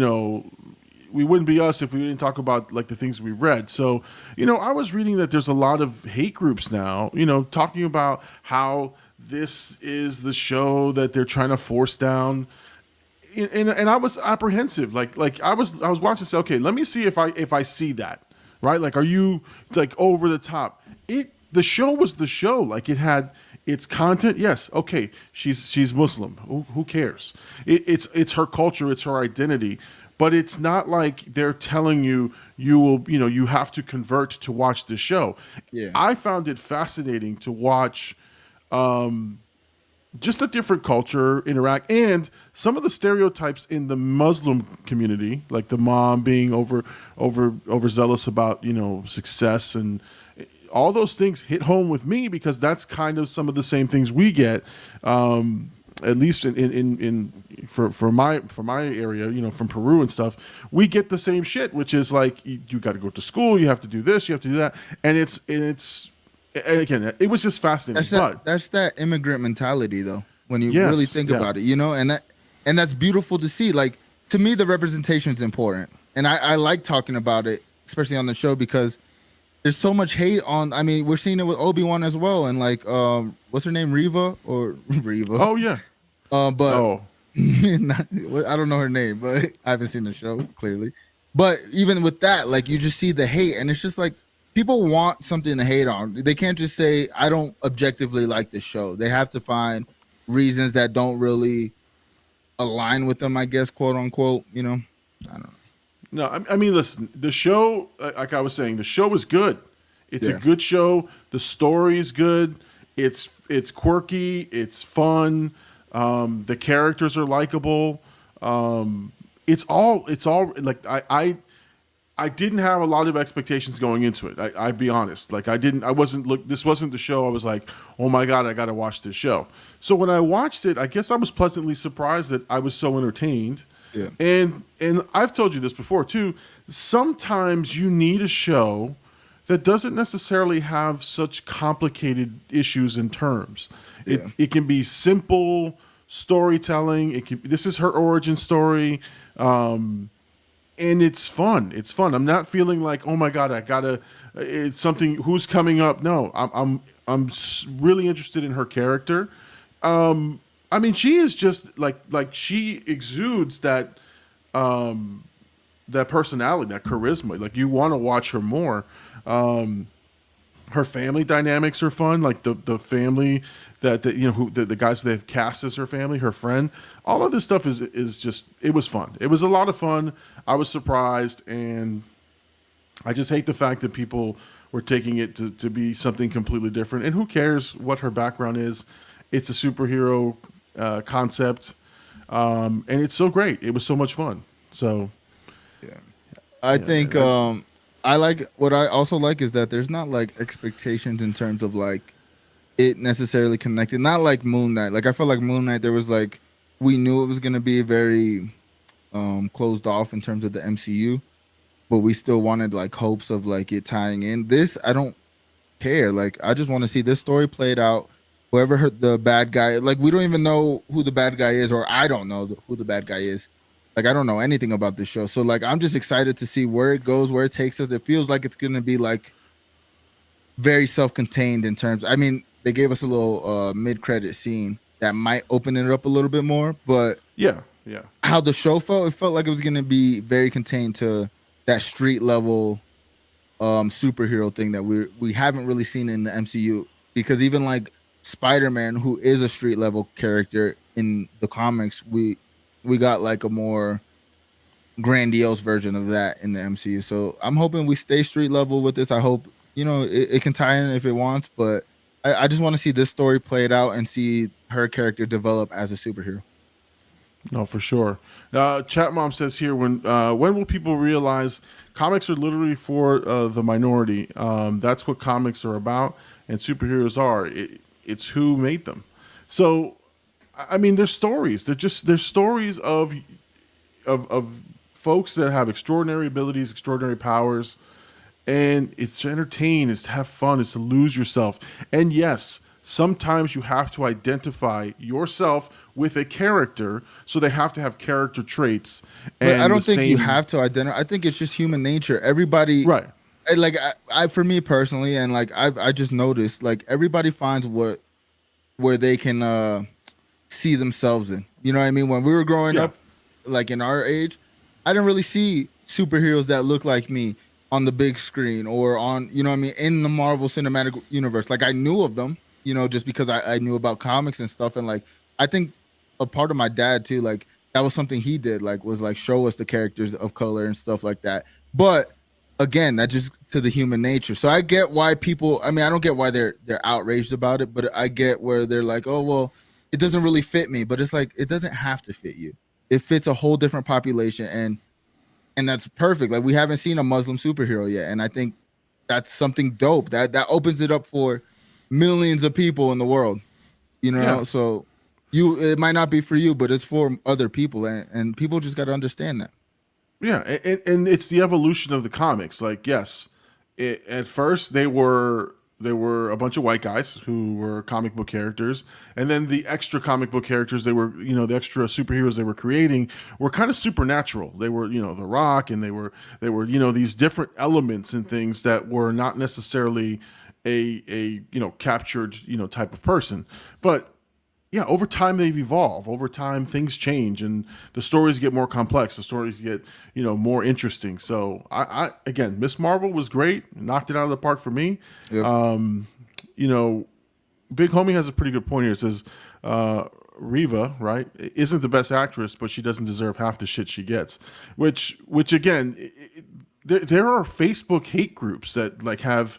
A: we wouldn't be us if we didn't talk about like the things we read. So, I was reading that there's a lot of hate groups now, talking about how this is the show that they're trying to force down. And I was apprehensive. Like I was watching, say, okay, let me see if I see that, right? Like, are you like over the top? The show was the show. Like, it had its content. Yes. Okay. She's Muslim. Who cares? It's her culture. It's her identity. But it's not like they're telling you you have to convert to watch the show.
E: Yeah.
A: I found it fascinating to watch just a different culture interact, and some of the stereotypes in the Muslim community, like the mom being overzealous about success, and all those things hit home with me because that's kind of some of the same things we get. At least for my area, from Peru and stuff, we get the same shit, which is like you got to go to school, you have to do this, you have to do that, and it's again, it was just fascinating.
E: That's that immigrant mentality, though. When you really think about it, and that's beautiful to see. Like, to me, the representation is important, and I like talking about it, especially on the show, because there's so much hate on. I mean, we're seeing it with Obi-Wan as well, and like what's her name, Reva or Reva?
A: Oh yeah.
E: But
A: Oh
E: I don't know her name, but I haven't seen the show clearly. But even with that, like you just see the hate, and it's just like people want something to hate on. They can't just say I don't objectively like this show. They have to find reasons that don't really align with them, I guess, quote unquote. You know, I don't know.
A: no, I mean, listen, the show, like I was saying, the show is good. It's a
E: Yeah.
A: good show. The story is good. It's quirky. It's fun. The characters are likable. It's all like I didn't have a lot of expectations going into it. I'd be honest. Like this wasn't the show I was like, oh my God, I got to watch this show. So when I watched it, I guess I was pleasantly surprised that I was so entertained.
E: Yeah.
A: And I've told you this before too. Sometimes you need a show that doesn't necessarily have such complicated issues and terms.
E: Yeah.
A: It can be simple storytelling. This is her origin story. And it's fun. It's fun. I'm not feeling like, oh my God, I gotta. It's something. Who's coming up? No, I'm really interested in her character. I mean, she is just like she exudes that that personality, that charisma. Like you want to watch her more. Her family dynamics are fun. Like the family that who the guys they've cast as her family, her friend. All of this stuff is just, it was fun. It was a lot of fun. I was surprised, and I just hate the fact that people were taking it to be something completely different. And who cares what her background is? It's a superhero concept, and it's so great. It was so much fun. So,
E: I think I like what I also like is that there's not like expectations in terms of like it necessarily connected. Not like Moon Knight. Like I felt like Moon Knight, there was like we knew it was gonna be very closed off in terms of the MCU, but we still wanted like hopes of like it tying in. This I don't care. Like I just want to see this story played out. Whoever hurt the bad guy, like we don't even know who the bad guy is, or I don't know who the bad guy is. Like I don't know anything about this show, so like I'm just excited to see where it goes, where it takes us. It feels like it's gonna be like very self-contained in terms. I mean, they gave us a little mid-credit scene that might open it up a little bit more, but
A: yeah.
E: how the show felt, it felt like it was gonna be very contained to that street level superhero thing that we haven't really seen in the MCU. Because even like Spider-Man, who is a street level character in the comics, we got like a more grandiose version of that in the MCU. So I'm hoping we stay street level with this. I hope, it can tie in if it wants, but I just want to see this story played out and see her character develop as a superhero.
A: No, for sure. Chat Mom says here, when will people realize comics are literally for the minority? That's what comics are about, and superheroes are. It's who made them. So, I mean, they're stories. They're stories of folks that have extraordinary abilities, extraordinary powers, and it's to entertain, it's to have fun, it's to lose yourself. And yes, sometimes you have to identify yourself with a character, so they have to have character traits.
E: But
A: And
E: I don't
A: the
E: think you
A: same-
E: have to identify. I think it's just human nature. Everybody,
A: Right.
E: Like I for me personally, and like I just noticed, like everybody finds where they can see themselves in. You know what I mean? When we were growing
A: Yeah.
E: up, like in our age, I didn't really see superheroes that look like me on the big screen or on, you know what I mean, in the Marvel Cinematic Universe. Like I knew of them, just because I knew about comics and stuff. And like I think a part of my dad too, like that was something he did, like was like show us the characters of color and stuff like that. But again, that just to the human nature. So I get why people, I mean, I don't get why they're outraged about it, but I get where they're like, oh well, it doesn't really fit me. But it's like it doesn't have to fit you. It fits a whole different population, and that's perfect. Like we haven't seen a Muslim superhero yet, and I think that's something dope. That opens it up for millions of people in the world.
A: Yeah.
E: So it might not be for you, but it's for other people, and people just got to understand that.
A: Yeah, and it's the evolution of the comics. Like, yes, at first they were there were a bunch of white guys who were comic book characters, and then the extra comic book characters they were, the extra superheroes they were creating were kind of supernatural. They were, The Rock, and they were, these different elements and things that were not necessarily a captured, type of person. But yeah, over time they've evolved. Over time things change, and the stories get more complex. The stories get, more interesting. So I again, Miss Marvel was great. Knocked it out of the park for me.
E: Yep.
A: Big Homie has a pretty good point here. It says Riva, right, isn't the best actress, but she doesn't deserve half the shit she gets. Which again, there are Facebook hate groups that like have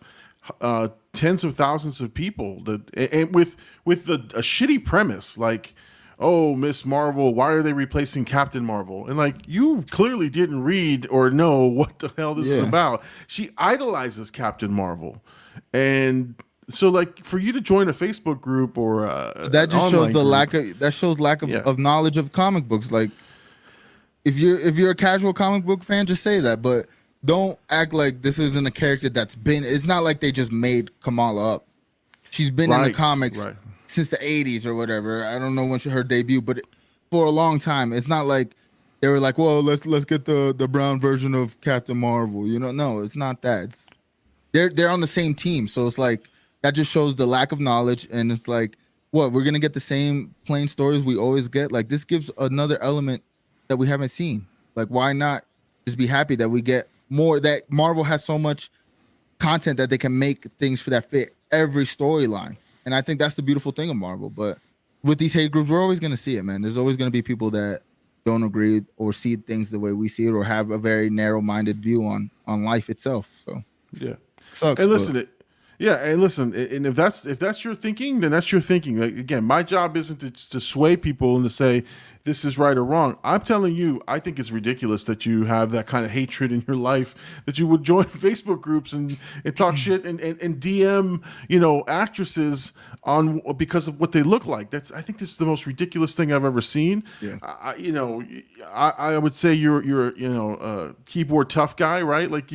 A: tens of thousands of people that, and with a shitty premise like, oh, Miss Marvel, why are they replacing Captain Marvel? And like, you clearly didn't read or know what the hell this is about. She idolizes Captain Marvel, and so like for you to join a Facebook group or
E: that just shows the lack of knowledge of comic books. Like if you're a casual comic book fan, just say that, but don't act like this isn't a character that's been. It's not like they just made Kamala up. She's been in the comics since the 80s or whatever. I don't know when her debut, but for a long time. It's not like they were like, well, let's get the brown version of Captain Marvel. No, it's not that. It's, they're on the same team, so it's like that just shows the lack of knowledge. And it's like, what, we're gonna get the same plain stories we always get? Like, this gives another element that we haven't seen. Like, why not just be happy that we get more? That Marvel has so much content that they can make things for that fit every storyline. And I think that's the beautiful thing of Marvel. But with these hate groups, we're always going to see it, man. There's always going to be people that don't agree or see things the way we see it, or have a very narrow-minded view on life itself. So
A: yeah,
E: sucks.
A: And listen, and if that's your thinking, then that's your thinking. Like, again, my job isn't to sway people and to say this is right or wrong. I'm telling you, I think it's ridiculous that you have that kind of hatred in your life, that you would join Facebook groups and talk shit and DM, actresses on because of what they look like. I think this is the most ridiculous thing I've ever seen.
E: Yeah.
A: I would say you're a keyboard tough guy, right? Like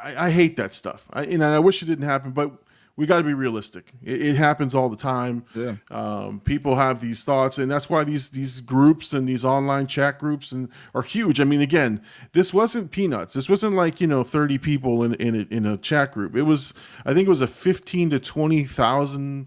A: I hate that stuff. I wish it didn't happen, but we got to be realistic. It happens all the time.
E: Yeah.
A: People have these thoughts, and that's why these groups and these online chat groups are huge. I mean, again, this wasn't peanuts. This wasn't like 30 people in a chat group. I think it was a 15 to 20,000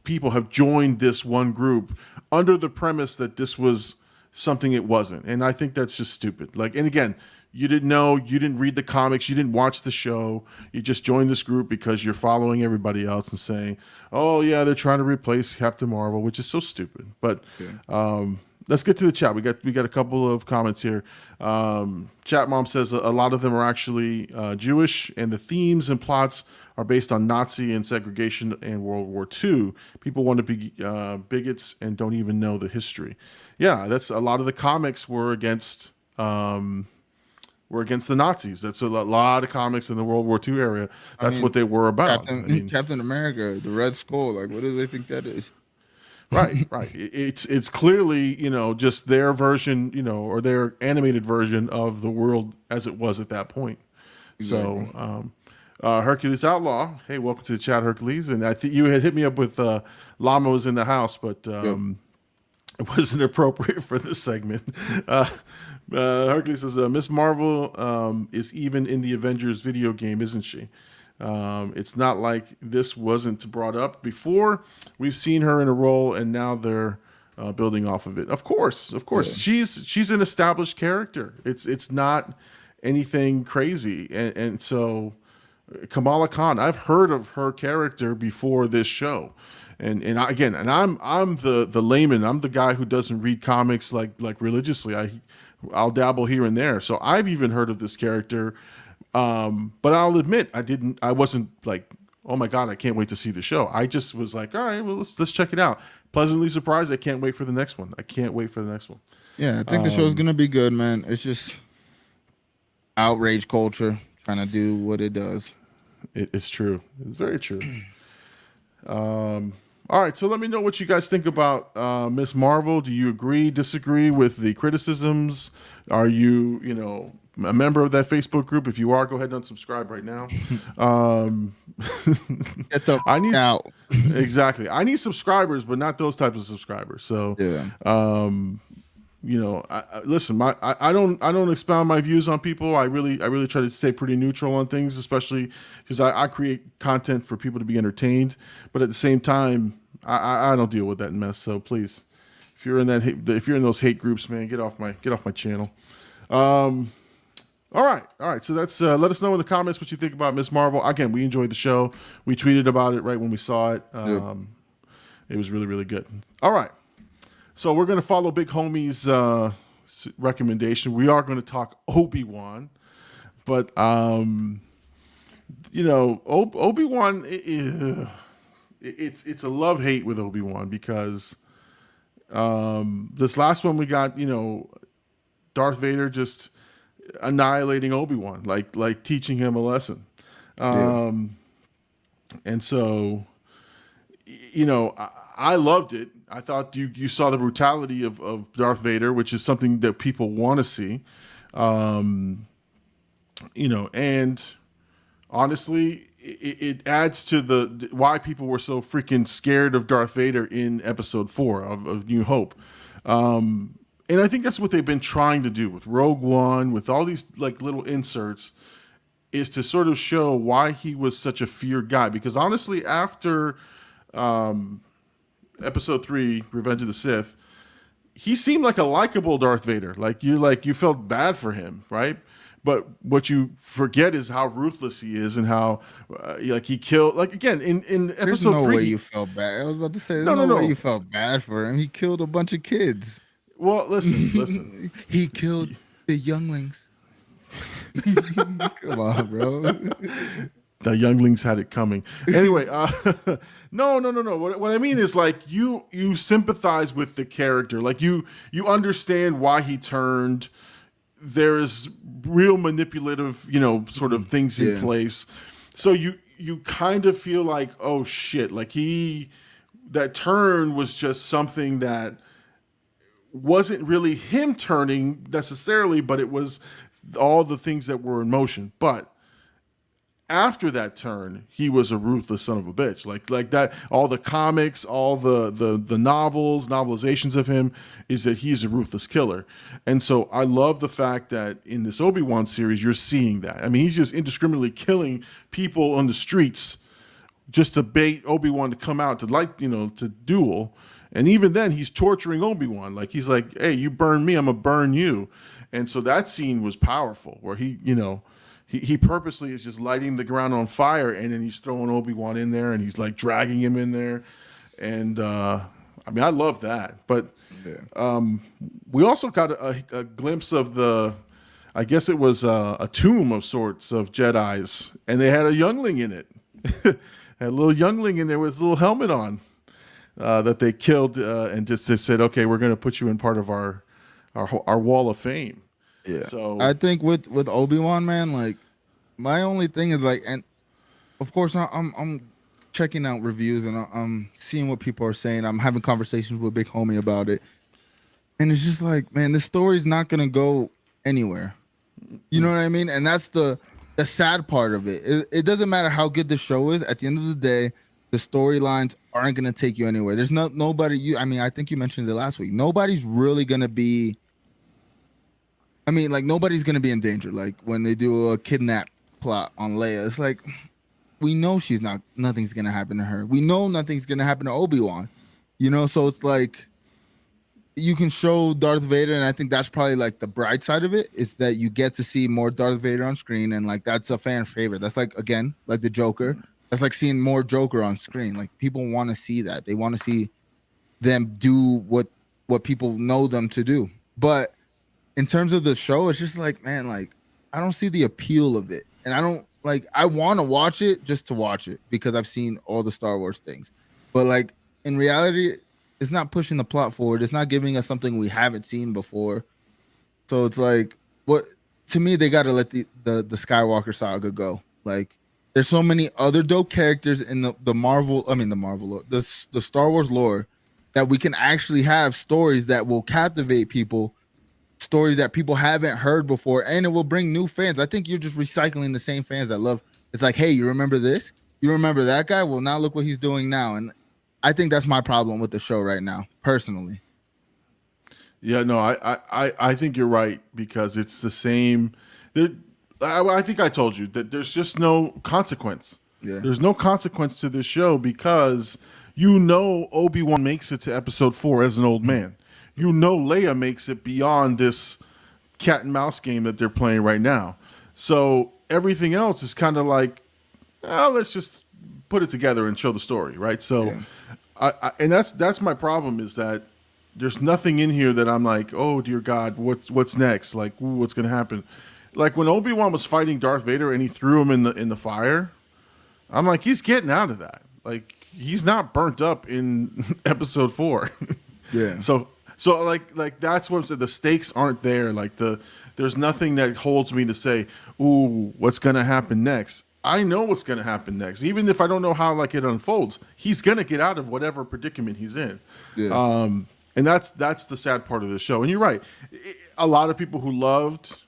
A: people have joined this one group under the premise that this was something it wasn't, and I think that's just stupid. Like, and again, you didn't know, you didn't read the comics, you didn't watch the show, you just joined this group because you're following everybody else and saying, oh yeah, they're trying to replace Captain Marvel, which is so stupid. But let's get to the chat. We got a couple of comments here. Chat Mom says a lot of them are actually Jewish, and the themes and plots are based on Nazi and segregation and World War II. People want to be bigots and don't even know the history. Yeah, that's a lot of the comics were against the Nazis. That's a lot of comics in the World War II area. That's what they were about.
E: Captain America, the Red Skull. Like, what do they think that is?
A: Right. It's clearly, just their version, or their animated version of the world as it was at that point.
E: Exactly.
A: So, Hercules Outlaw. Hey, welcome to the chat, Hercules. And I think you had hit me up with Llama was in the house, but it wasn't appropriate for this segment. Hercules says, Miss Marvel is even in the Avengers video game, isn't she? It's not like this wasn't brought up before. We've seen her in a role, and now they're building off of it. Of course. Yeah. She's an established character. It's not anything crazy. And so Kamala Khan, I've heard of her character before this show. And I'm the layman. I'm the guy who doesn't read comics like religiously. I'll dabble here and there. So I've even heard of this character. But I'll admit I wasn't like, oh my God, I can't wait to see the show. I just was like, all right, well, let's check it out. Pleasantly surprised. I can't wait for the next one.
E: Yeah, I think the show's gonna be good, man. It's just outrage culture trying to do what it does.
A: It's true. It's very true. All right, so let me know what you guys think about Miss Marvel. Do you agree, disagree with the criticisms? Are you, a member of that Facebook group? If you are, go ahead and unsubscribe right now.
E: Get the
A: I need
E: out.
A: exactly. I need subscribers, but not those types of subscribers. So,
E: Yeah.
A: listen, I don't expound my views on people. I really try to stay pretty neutral on things, especially because I create content for people to be entertained. But at the same time, I don't deal with that mess. So please, if you're in those hate groups, man, get off my channel. All right. So that's let us know in the comments what you think about Miss Marvel. Again, we enjoyed the show. We tweeted about it right when we saw it. It was really, really good. All right. So we're going to follow Big Homie's recommendation. We are going to talk Obi-Wan, but Obi-Wan, it's a love-hate with Obi-Wan because this last one we got, Darth Vader just annihilating Obi-Wan, like teaching him a lesson. And so, I loved it. I thought you saw the brutality of Darth Vader, which is something that people want to see. And honestly, it adds to the why people were so freaking scared of Darth Vader in Episode 4 of New Hope. And I think that's what they've been trying to do with Rogue One, with all these like little inserts, is to sort of show why he was such a feared guy. Because honestly, after Episode 3, Revenge of the Sith, he seemed like a likable Darth Vader. You felt bad for him, right? But what you forget is how ruthless he is and how he killed. Again, in Episode 3,
E: there's no way you felt bad. I was about to say, there's no way you felt bad for him. He killed a bunch of kids.
A: Well, listen.
E: He killed the younglings. Come on, bro.
A: The younglings had it coming. Anyway, no. What I mean is you sympathize with the character. You understand why he turned. There is real manipulative, sort of things in place. So you kind of feel like, oh shit, that turn was just something that wasn't really him turning necessarily, but it was all the things that were in motion. But after that turn, he was a ruthless son of a bitch. Like that, all the comics, all the novelizations of him is that he's a ruthless killer. And so I love the fact that in this Obi-Wan series, you're seeing that. I mean, he's just indiscriminately killing people on the streets just to bait Obi-Wan to come out to duel. And even then, he's torturing Obi-Wan. He's like, hey, you burn me, I'm going to burn you. And so that scene was powerful where he purposely is just lighting the ground on fire, and then he's throwing Obi-Wan in there, and he's dragging him in there. And I love that. But we also got a glimpse of I guess it was a tomb of sorts of Jedis, and they had a youngling in it. Had a little youngling in there with his little helmet on that they killed and just said, okay, we're going to put you in part of our wall of fame.
E: Yeah.
A: So
E: I think with Obi-Wan, man, my only thing is and of course I'm checking out reviews and I'm seeing what people are saying. I'm having conversations with Big Homie about it. And it's just man, this story's not gonna go anywhere. You know what I mean? And that's the sad part of it. It doesn't matter how good the show is, at the end of the day, the storylines aren't gonna take you anywhere. There's nobody I think you mentioned it last week. Nobody's really gonna be nobody's going to be in danger. When they do a kidnap plot on Leia, it's we know nothing's going to happen to her. We know nothing's going to happen to Obi-Wan, so it's you can show Darth Vader. And I think that's probably the bright side of it is that you get to see more Darth Vader on screen. And that's a fan favorite. That's again, the Joker. That's seeing more Joker on screen. People want to see that. They want to see them do what people know them to do. But in terms of the show, it's just man, I don't see the appeal of it. And I don't I want to watch it just to watch it because I've seen all the Star Wars things. But in reality, it's not pushing the plot forward. It's not giving us something we haven't seen before. So it's what to me, they got to let the Skywalker saga go. There's so many other dope characters in the Star Wars lore that we can actually have stories that will captivate people, stories that people haven't heard before, and it will bring new fans. I think you're just recycling the same fans that love. It's like, hey, you remember this? You remember that guy? Well, now look what he's doing now. And I think that's my problem with the show right now, personally.
A: Yeah, no, I think you're right, because it's the same. I think I told you that there's just no consequence.
E: Yeah.
A: There's no consequence to this show, because Obi-Wan makes it to episode 4 as an old man. Leia makes it beyond this cat and mouse game that they're playing right now. So everything else is kind of like, oh, let's just put it together and show the story, right? So, yeah. And that's my problem, is that there's nothing in here that I'm like, oh dear God, what's next? Like, ooh, what's gonna happen? Like when Obi-Wan was fighting Darth Vader and he threw him in the fire, I'm like, he's getting out of that. Like, he's not burnt up in episode 4.
E: Yeah.
A: So like that's what I'm saying. The stakes aren't there. Like there's nothing that holds me to say, ooh, what's gonna happen next? I know what's gonna happen next. Even if I don't know how like it unfolds, he's gonna get out of whatever predicament he's in.
E: Yeah.
A: And that's the sad part of the show. And you're right. A lot of people who love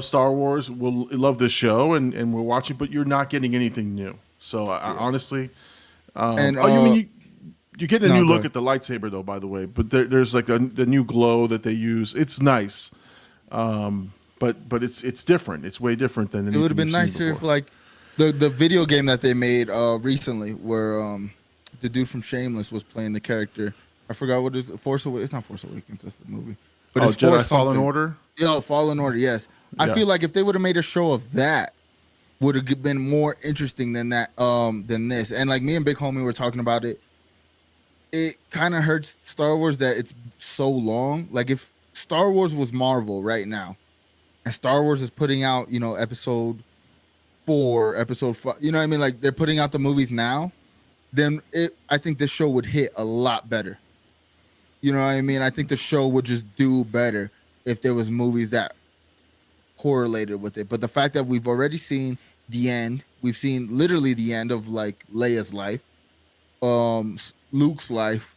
A: Star Wars will love this show and we're watching, but you're not getting anything new. So I honestly, you get a new look at the lightsaber though, by the way. But there's like the new glow that they use. It's nice, but it's different. It's way different than anything.
E: It would have been nicer if like the video game that they made recently, where the dude from Shameless was playing the character. I forgot what it is. Force Awakens. It's not Force Awakens. That's the movie. But it's
A: Jedi Fallen Order.
E: Yo, Fallen Order. Yes, I feel like if they would have made a show of that, would have been more interesting than that. Than this. And like me and Big Homie were talking about it. It kind of hurts Star Wars that it's so long. Like if Star Wars was Marvel right now, and Star Wars is putting out, episode 4, episode 5. You know what I mean? Like they're putting out the movies now. Then I think this show would hit a lot better. You know what I mean? I think the show would just do better if there was movies that correlated with it. But the fact that we've already seen the end, we've seen literally the end of like Leia's life, Luke's life.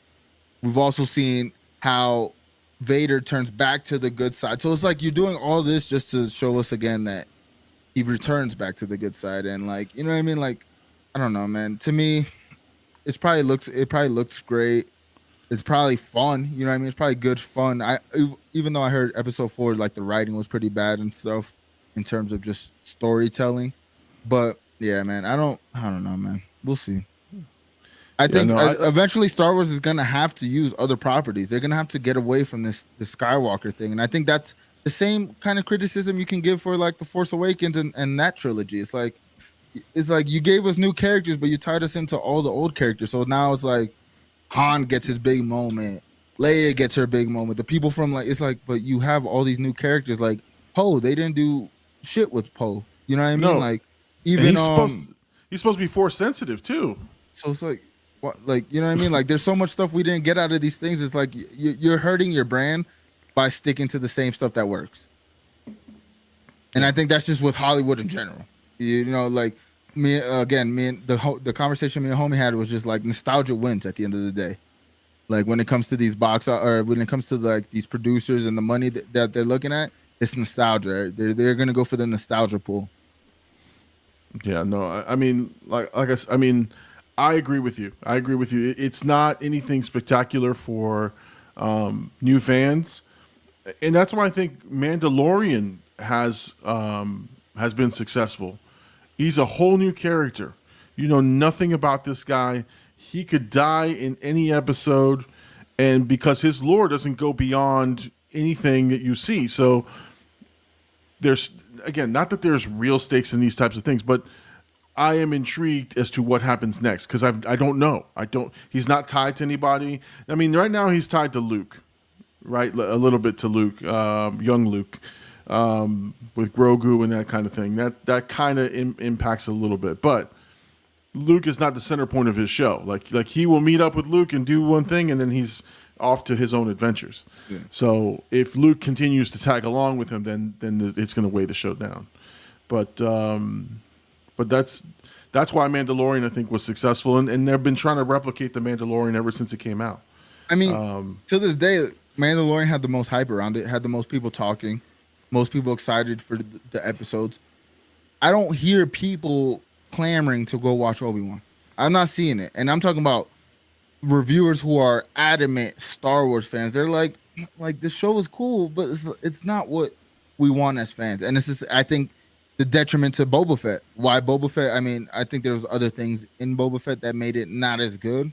E: We've also seen how Vader turns back to the good side. So it's like you're doing all this just to show us again that he returns back to the good side. And like, you know what I mean? Like, I don't know, man. To me, it probably looks great. It's probably fun. You know what I mean? It's probably good fun. Even though I heard episode 4, like the writing was pretty bad and stuff in terms of just storytelling. But yeah, man, I don't know, man. We'll see. I think eventually Star Wars is gonna have to use other properties. They're gonna have to get away from the Skywalker thing, and I think that's the same kind of criticism you can give for like the Force Awakens and that trilogy. It's like you gave us new characters, but you tied us into all the old characters. So now it's like Han gets his big moment, Leia gets her big moment. The people from it's like, but you have all these new characters like Poe. They didn't do shit with Poe. You know what I mean?
A: No.
E: Like even
A: he's supposed to be Force sensitive too.
E: So it's like. What, like, you know what I mean? Like, there's so much stuff we didn't get out of these things. It's like you're hurting your brand by sticking to the same stuff that works. And I think that's just with Hollywood in general. You know, like me and the conversation me and Homie had was just like nostalgia wins at the end of the day. Like when it comes to these when it comes to like these producers and the money that they're looking at, it's nostalgia. They're gonna go for the nostalgia pool.
A: Yeah, no, I mean, I agree with you. It's not anything spectacular for new fans, and that's why I think Mandalorian has been successful. He's a whole new character. You know nothing about this guy. He could die in any episode, and because his lore doesn't go beyond anything that you see. So there's, again, not that there's real stakes in these types of things, but I am intrigued as to what happens next because I don't know. He's not tied to anybody. I mean, right now he's tied to Luke, right? A little bit to Luke, young Luke, with Grogu and that kind of thing. That kind of impacts a little bit, but Luke is not the center point of his show. Like he will meet up with Luke and do one thing, and then he's off to his own adventures. Yeah. So if Luke continues to tag along with him, then it's going to weigh the show down. But But that's why Mandalorian, I think, was successful, and they've been trying to replicate the Mandalorian ever since it came out.
E: I mean, to this day, Mandalorian had the most hype around it, had the most people talking, most people excited for the episodes. I don't hear people clamoring to go watch Obi-Wan. I'm not seeing it. And I'm talking about reviewers who are adamant Star Wars fans. They're like this show is cool, but it's not what we want as fans. And this is, I think, the detriment to Boba Fett. Why Boba Fett? I mean, I think there's other things in Boba Fett that made it not as good.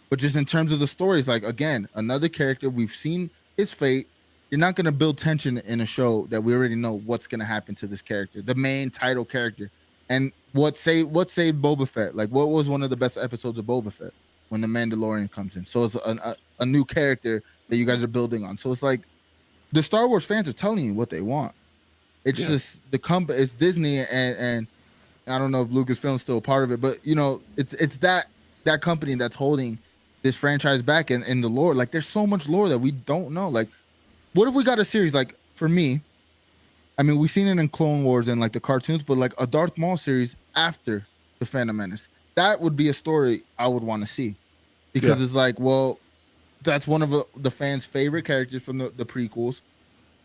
E: But just in terms of the stories, like, again, another character, we've seen his fate. You're not going to build tension in a show that we already know what's going to happen to this character, the main title character. And what saved Boba Fett? Like, what was one of the best episodes of Boba Fett? When the Mandalorian comes in. So it's a new character that you guys are building on. So it's like the Star Wars fans are telling you what they want. It's just it's Disney, and I don't know if Lucasfilm's still a part of it, but you know, it's that company that's holding this franchise back and the lore. Like, there's so much lore that we don't know. Like, what if we got a series, like, for me, I mean, we've seen it in Clone Wars and like the cartoons, but like a Darth Maul series after the Phantom Menace. That would be a story I would want to see, because it's like, well, that's one of the fans' favorite characters from the prequels.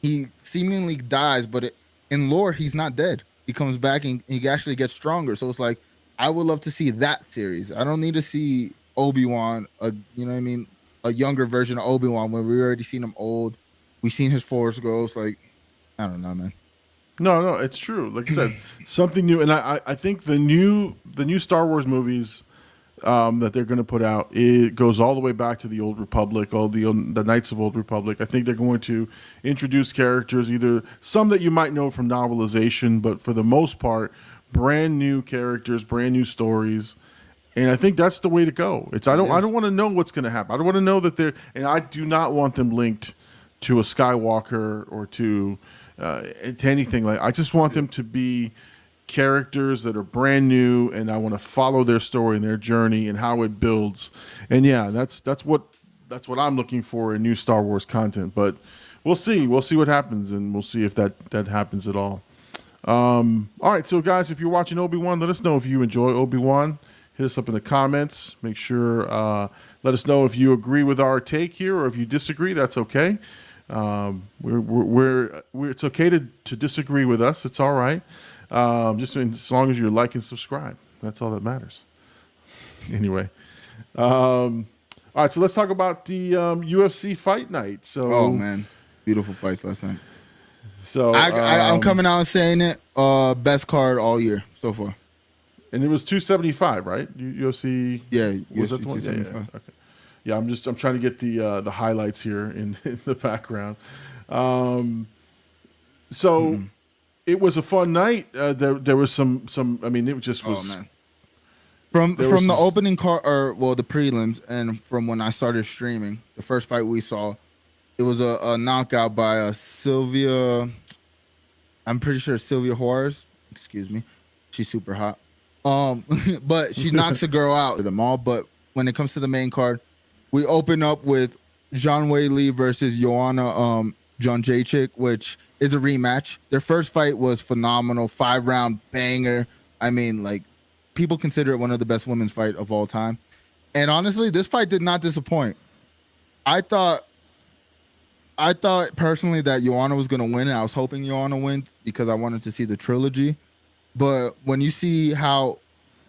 E: He seemingly dies, but in lore, he's not dead. He comes back and he actually gets stronger. So it's like, I would love to see that series. I don't need to see Obi-Wan, you know what I mean, a younger version of Obi-Wan when we already seen him old. We seen his Force Ghost. Like, I don't know, man.
A: No, it's true. Like I said, something new. And I think the new Star Wars movies that they're going to put out, it goes all the way back to the Old Republic, all the Knights of Old Republic. I think they're going to introduce characters, either some that you might know from novelization, but for the most part, brand new characters, brand new stories. And I think that's the way to go. I don't want to know what's going to happen. I don't want to know that and I do not want them linked to a Skywalker or to anything like. I just want them to be characters that are brand new, and I want to follow their story and their journey and how it builds. And yeah, that's what I'm looking for in new Star Wars content. But we'll see what happens, and we'll see if that happens at all. All right, so guys, if you're watching Obi-Wan, let us know if you enjoy Obi-Wan. Hit us up in the comments. Make sure let us know if you agree with our take here, or if you disagree. That's okay. It's okay to disagree with us. It's all right. Just as long as you like and subscribe, that's all that matters. Anyway, all right. So let's talk about the UFC fight night. So,
E: oh man, beautiful fights last night.
A: So
E: I'm coming out and saying it. Best card all year so far.
A: And it was 275, right? UFC.
E: Yeah,
A: was
E: UFC
A: that the one?
E: 275.
A: Yeah, okay. Yeah, I'm trying to get the highlights here in the background. It was a fun night. There was some. I mean, it just was.
E: Oh man. From the opening card, the prelims, and from when I started streaming, the first fight we saw, it was a knockout by Sylvia. I'm pretty sure Sylvia Juarez. Excuse me, she's super hot. But she knocks a girl out of them all. But when it comes to the main card, we open up with Zhang Weili versus Joanna Jędrzejczyk, which is a rematch. Their first fight was phenomenal, 5-round banger. I mean, like, people consider it one of the best women's fight of all time. And honestly, this fight did not disappoint. I thought personally that Joanna was going to win, and I was hoping Joanna wins because I wanted to see the trilogy. But when you see how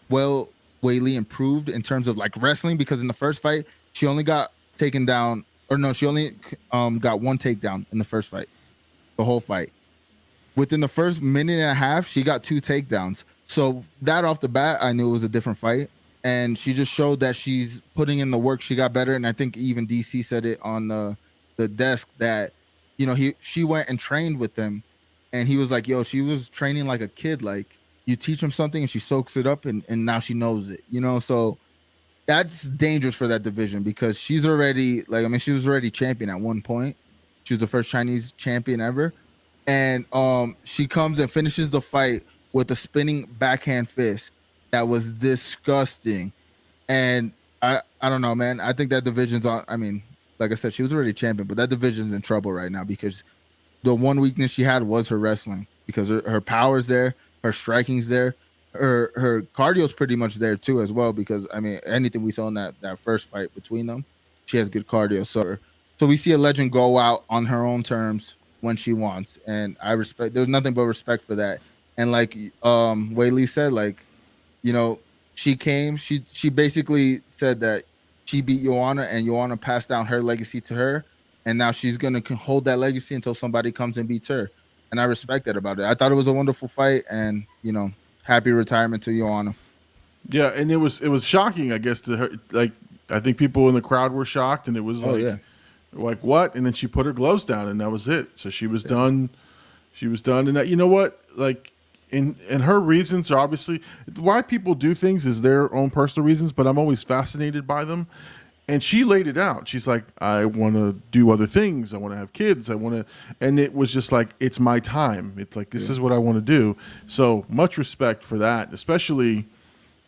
E: well Weili improved in terms of like wrestling, because in the first fight, she only got taken down, or no, she only got one takedown in the first fight, the whole fight. Within the first minute and a half, she got 2 takedowns. So that off the bat, I knew it was a different fight. And she just showed that she's putting in the work. She got better. And I think even DC said it on the desk that, you know, she went and trained with them. And he was like, yo, she was training like a kid. Like, you teach him something and she soaks it up and now she knows it, you know? So that's dangerous for that division, because she's already, like, I mean, she was already champion at one point. She was the first Chinese champion ever. And she comes and finishes the fight with a spinning backhand fist that was disgusting. And I don't know, man. I think that division's on. I mean, like I said, she was already champion, but that division's in trouble right now, because the one weakness she had was her wrestling, because her power's there, her striking's there, her cardio's pretty much there too as well, because I mean anything we saw in that first fight between them, she has good cardio. So we see a legend go out on her own terms when she wants, and I respect. There's nothing but respect for that. And like Wei Lee said, like, you know, she basically said that she beat Joanna, and Joanna passed down her legacy to her, and now she's gonna hold that legacy until somebody comes and beats her. And I respect that about it. I thought it was a wonderful fight, and you know, happy retirement to Joanna.
A: Yeah, and it was shocking, I guess, to her. Like, I think people in the crowd were shocked, and it was like what? And then she put her gloves down, and that was it. So she was done. She was done, and that, you know what? Like, and her reasons are obviously why people do things is their own personal reasons, but I'm always fascinated by them. And she laid it out. She's like, I want to do other things. I want to have kids. I want to, and it was just like, it's my time. It's like, this is what I want to do. So much respect for that. Especially,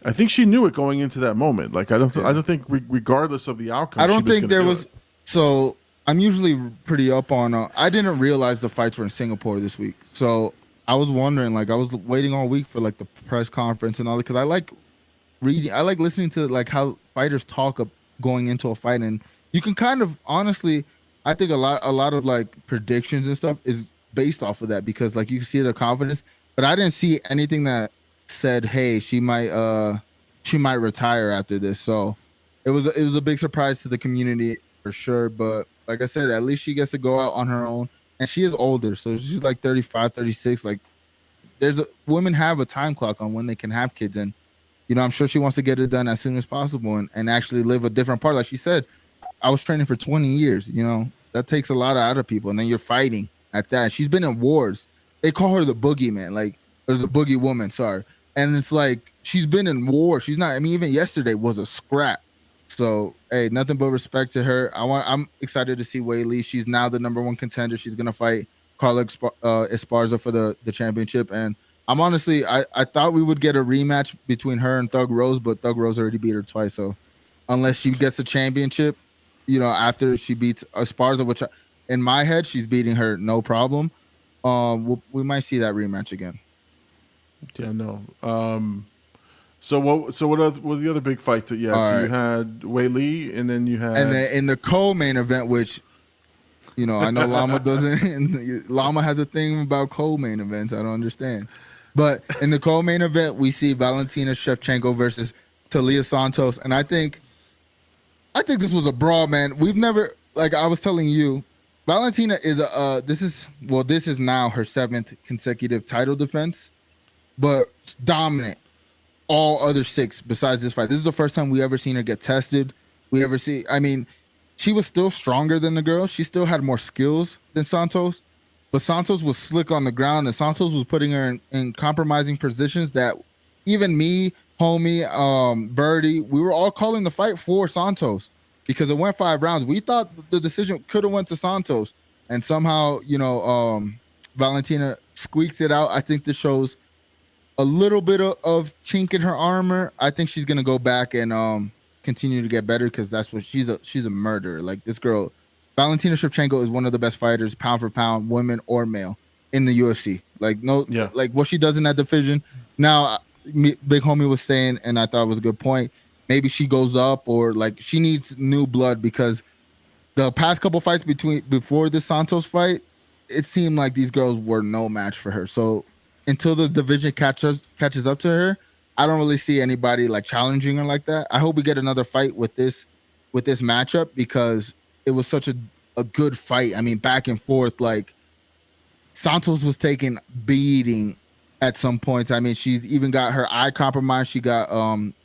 A: I think she knew it going into that moment. Like, I don't think regardless of the outcome,
E: I don't think there was.
A: It.
E: So I'm usually pretty up on. I didn't realize the fights were in Singapore this week. So I was wondering, like, I was waiting all week for like the press conference and all that, because I like reading. I like listening to like how fighters talk going into a fight, and you can kind of honestly, I think a lot of like predictions and stuff is based off of that, because like you can see their confidence. But I didn't see anything that said, hey, she might retire after this. So it was a big surprise to the community for sure. But like I said, at least she gets to go out on her own, and she is older, so she's like 35, 36. Like, women have a time clock on when they can have kids, and you know, I'm sure she wants to get it done as soon as possible and actually live a different part. Like she said, I was training for 20 years. You know, that takes a lot out of people, and then you're fighting at that. She's been in wars. They call her the boogeyman, like, or the boogie woman. Sorry. And it's like, she's been in war. She's not. I mean, even yesterday was a scrap. So hey, nothing but respect to her. I'm excited to see Wei Lee. She's now the #1 contender. She's gonna fight Carla Esparza for the championship. And I'm honestly, I thought we would get a rematch between her and Thug Rose, but Thug Rose already beat her twice. So unless she gets the championship, you know, after she beats Esparza, which in my head she's beating her no problem, we might see that rematch again.
A: Yeah, no. So what were the other big fights that you had? So you had Wei Lee, and then you had,
E: and then in the co-main event, which, you know, I know Llama doesn't. Llama has a thing about co-main events. I don't understand. But in the co-main event, we see Valentina Shevchenko versus Talia Santos, and I think this was a brawl, man. We've never, like I was telling you, Valentina is this is now her 7th consecutive title defense, but dominant all other 6 besides this fight. This is the first time we ever seen her get tested. I mean, she was still stronger than the girl. She still had more skills than Santos, but Santos was slick on the ground, and Santos was putting her in compromising positions that even me, homie, Birdie, we were all calling the fight for Santos because it went 5 rounds. We thought the decision could have went to Santos, and somehow, you know, Valentina squeaks it out. I think this shows a little bit of chink in her armor. I think she's gonna go back and continue to get better, because that's what she's a murderer. Like, this girl, Valentina Shevchenko, is one of the best fighters, pound for pound, women or male, in the UFC. Like, like what she does in that division. Now, Big Homie was saying, and I thought it was a good point, maybe she goes up, or like she needs new blood, because the past couple fights before this Santos fight, it seemed like these girls were no match for her. So until the division catches up to her, I don't really see anybody like challenging her like that. I hope we get another fight with this matchup, because it was such a good fight. I mean, back and forth. Like, Santos was taking beating at some points. I mean, she's even got her eye compromised. She got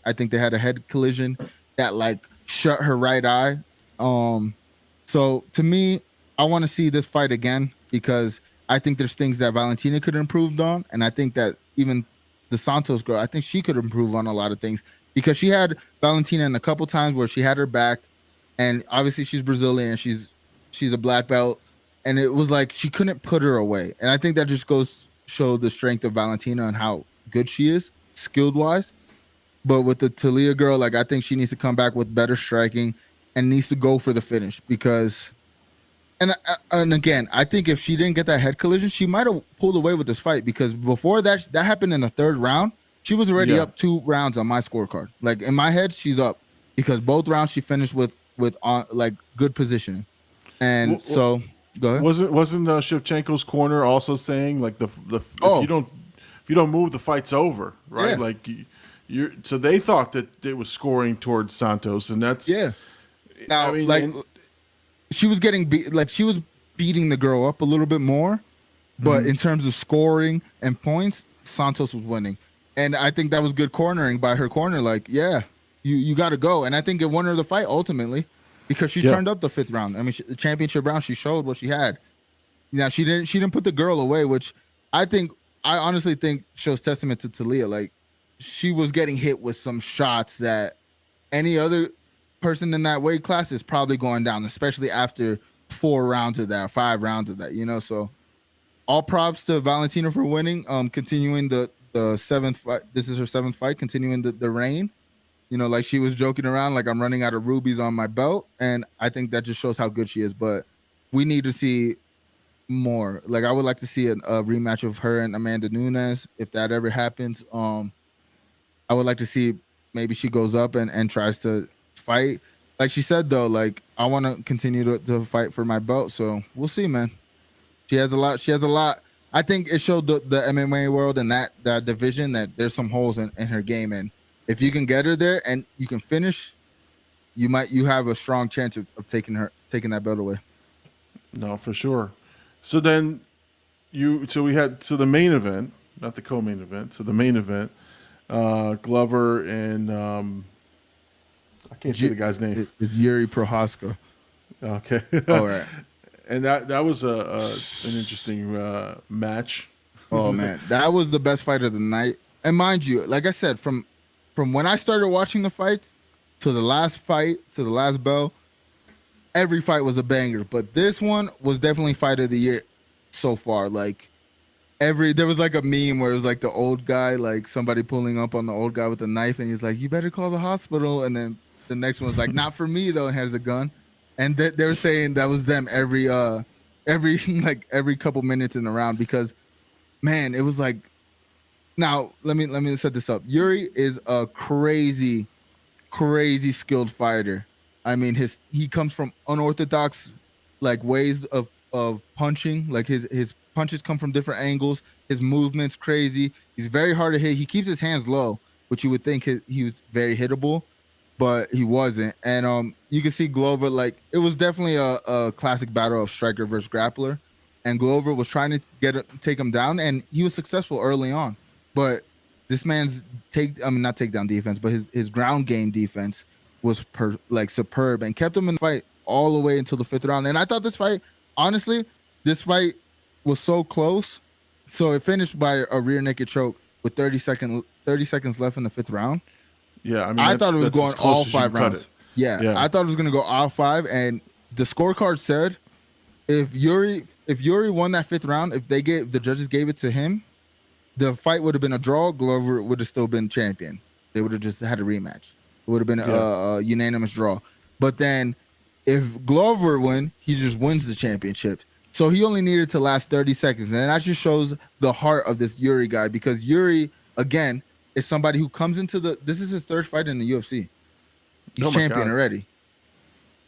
E: I think they had a head collision that like shut her right eye. So to me, I want to see this fight again, because I think there's things that Valentina could have improved on, and I think that even the Santos girl, I think she could improve on a lot of things, because she had Valentina in a couple times where she had her back, and obviously she's Brazilian, she's a black belt, and it was like she couldn't put her away. And I think that just goes show the strength of Valentina and how good she is skilled wise. But with the Talia girl, like, I think she needs to come back with better striking and needs to go for the finish, because and again, I think if she didn't get that head collision, she might have pulled away with this fight, because before that happened in the 3rd round. She was already
A: Yeah.
E: up 2 rounds on my scorecard. Like in my head, she's up because both rounds she finished with on like good positioning. And so go ahead.
A: Wasn't Shevchenko's corner also saying like if
E: Oh.
A: you don't move, the fight's over, right?
E: Yeah.
A: Like you're so they thought that it was scoring towards Santos, and that's
E: Yeah. Now,
A: I mean,
E: like
A: and-
E: she was getting beat, like she was beating the girl up a little bit more, but in terms of scoring and points, Santos was winning, and I think that was good cornering by her corner. Like, yeah, you got to go, and I think it won her the fight ultimately because she turned up the 5th round. I mean, the championship round, she showed what she had. Now she didn't put the girl away, which I honestly think shows testament to Talia. Like, she was getting hit with some shots that any other person in that weight class is probably going down, especially after 4 rounds of that, 5 rounds of that, you know. So all props to Valentina for winning, continuing the 7th fight. This is her 7th fight, continuing the reign. You know, like she was joking around like I'm running out of rubies on my belt, and I think that just shows how good she is. But we need to see more. Like, I would like to see a rematch of her and Amanda Nunes if that ever happens. I would like to see maybe she goes up and tries to fight. Like she said, though, like, I want to continue to fight for my belt. So we'll see, man. She has a lot. I think it showed the MMA world and that division that there's some holes in her game. And if you can get her there and you can finish, you have a strong chance of taking that belt away.
A: No, for sure. So then we had the main event, not the co-main event. So the main event, Glover and I can't see the guy's name.
E: It's Yuri Prohaska.
A: Okay.
E: All right.
A: And that was an interesting match.
E: Oh man, that was the best fight of the night. And mind you, like I said, from when I started watching the fights to the last fight to the last bell, every fight was a banger. But this one was definitely fight of the year so far. Like there was like a meme where it was like the old guy, like somebody pulling up on the old guy with a knife, and he's like, "You better call the hospital." And then the next one was like, "Not for me though," and has a gun. And they were saying that was them every couple minutes in the round because, man, it was like. Now let me set this up. Yuri is a crazy skilled fighter. I mean, he comes from unorthodox like ways of punching. Like his punches come from different angles. His movement's crazy. He's very hard to hit. He keeps his hands low, which you would think he was very hittable, but he wasn't. And you can see Glover, like, it was definitely a classic battle of striker versus grappler. And Glover was trying to take him down, and he was successful early on. But this man's not takedown defense, but his ground game defense was superb and kept him in the fight all the way until the 5th round. And I thought this fight was so close. So it finished by a rear naked choke with 30 seconds left in the 5th round.
A: Yeah, I mean,
E: I thought it was going all 5 rounds. Yeah, I thought it was going to go all 5. And the scorecard said if Yuri won that 5th round, if the judges gave it to him, the fight would have been a draw. Glover would have still been champion. They would have just had a rematch. It would have been a unanimous draw. But then if Glover win, he just wins the championship. So he only needed to last 30 seconds. And that just shows the heart of this Yuri guy, because Yuri, again, is somebody who comes into this is his 3rd fight in the UFC. He's champion already.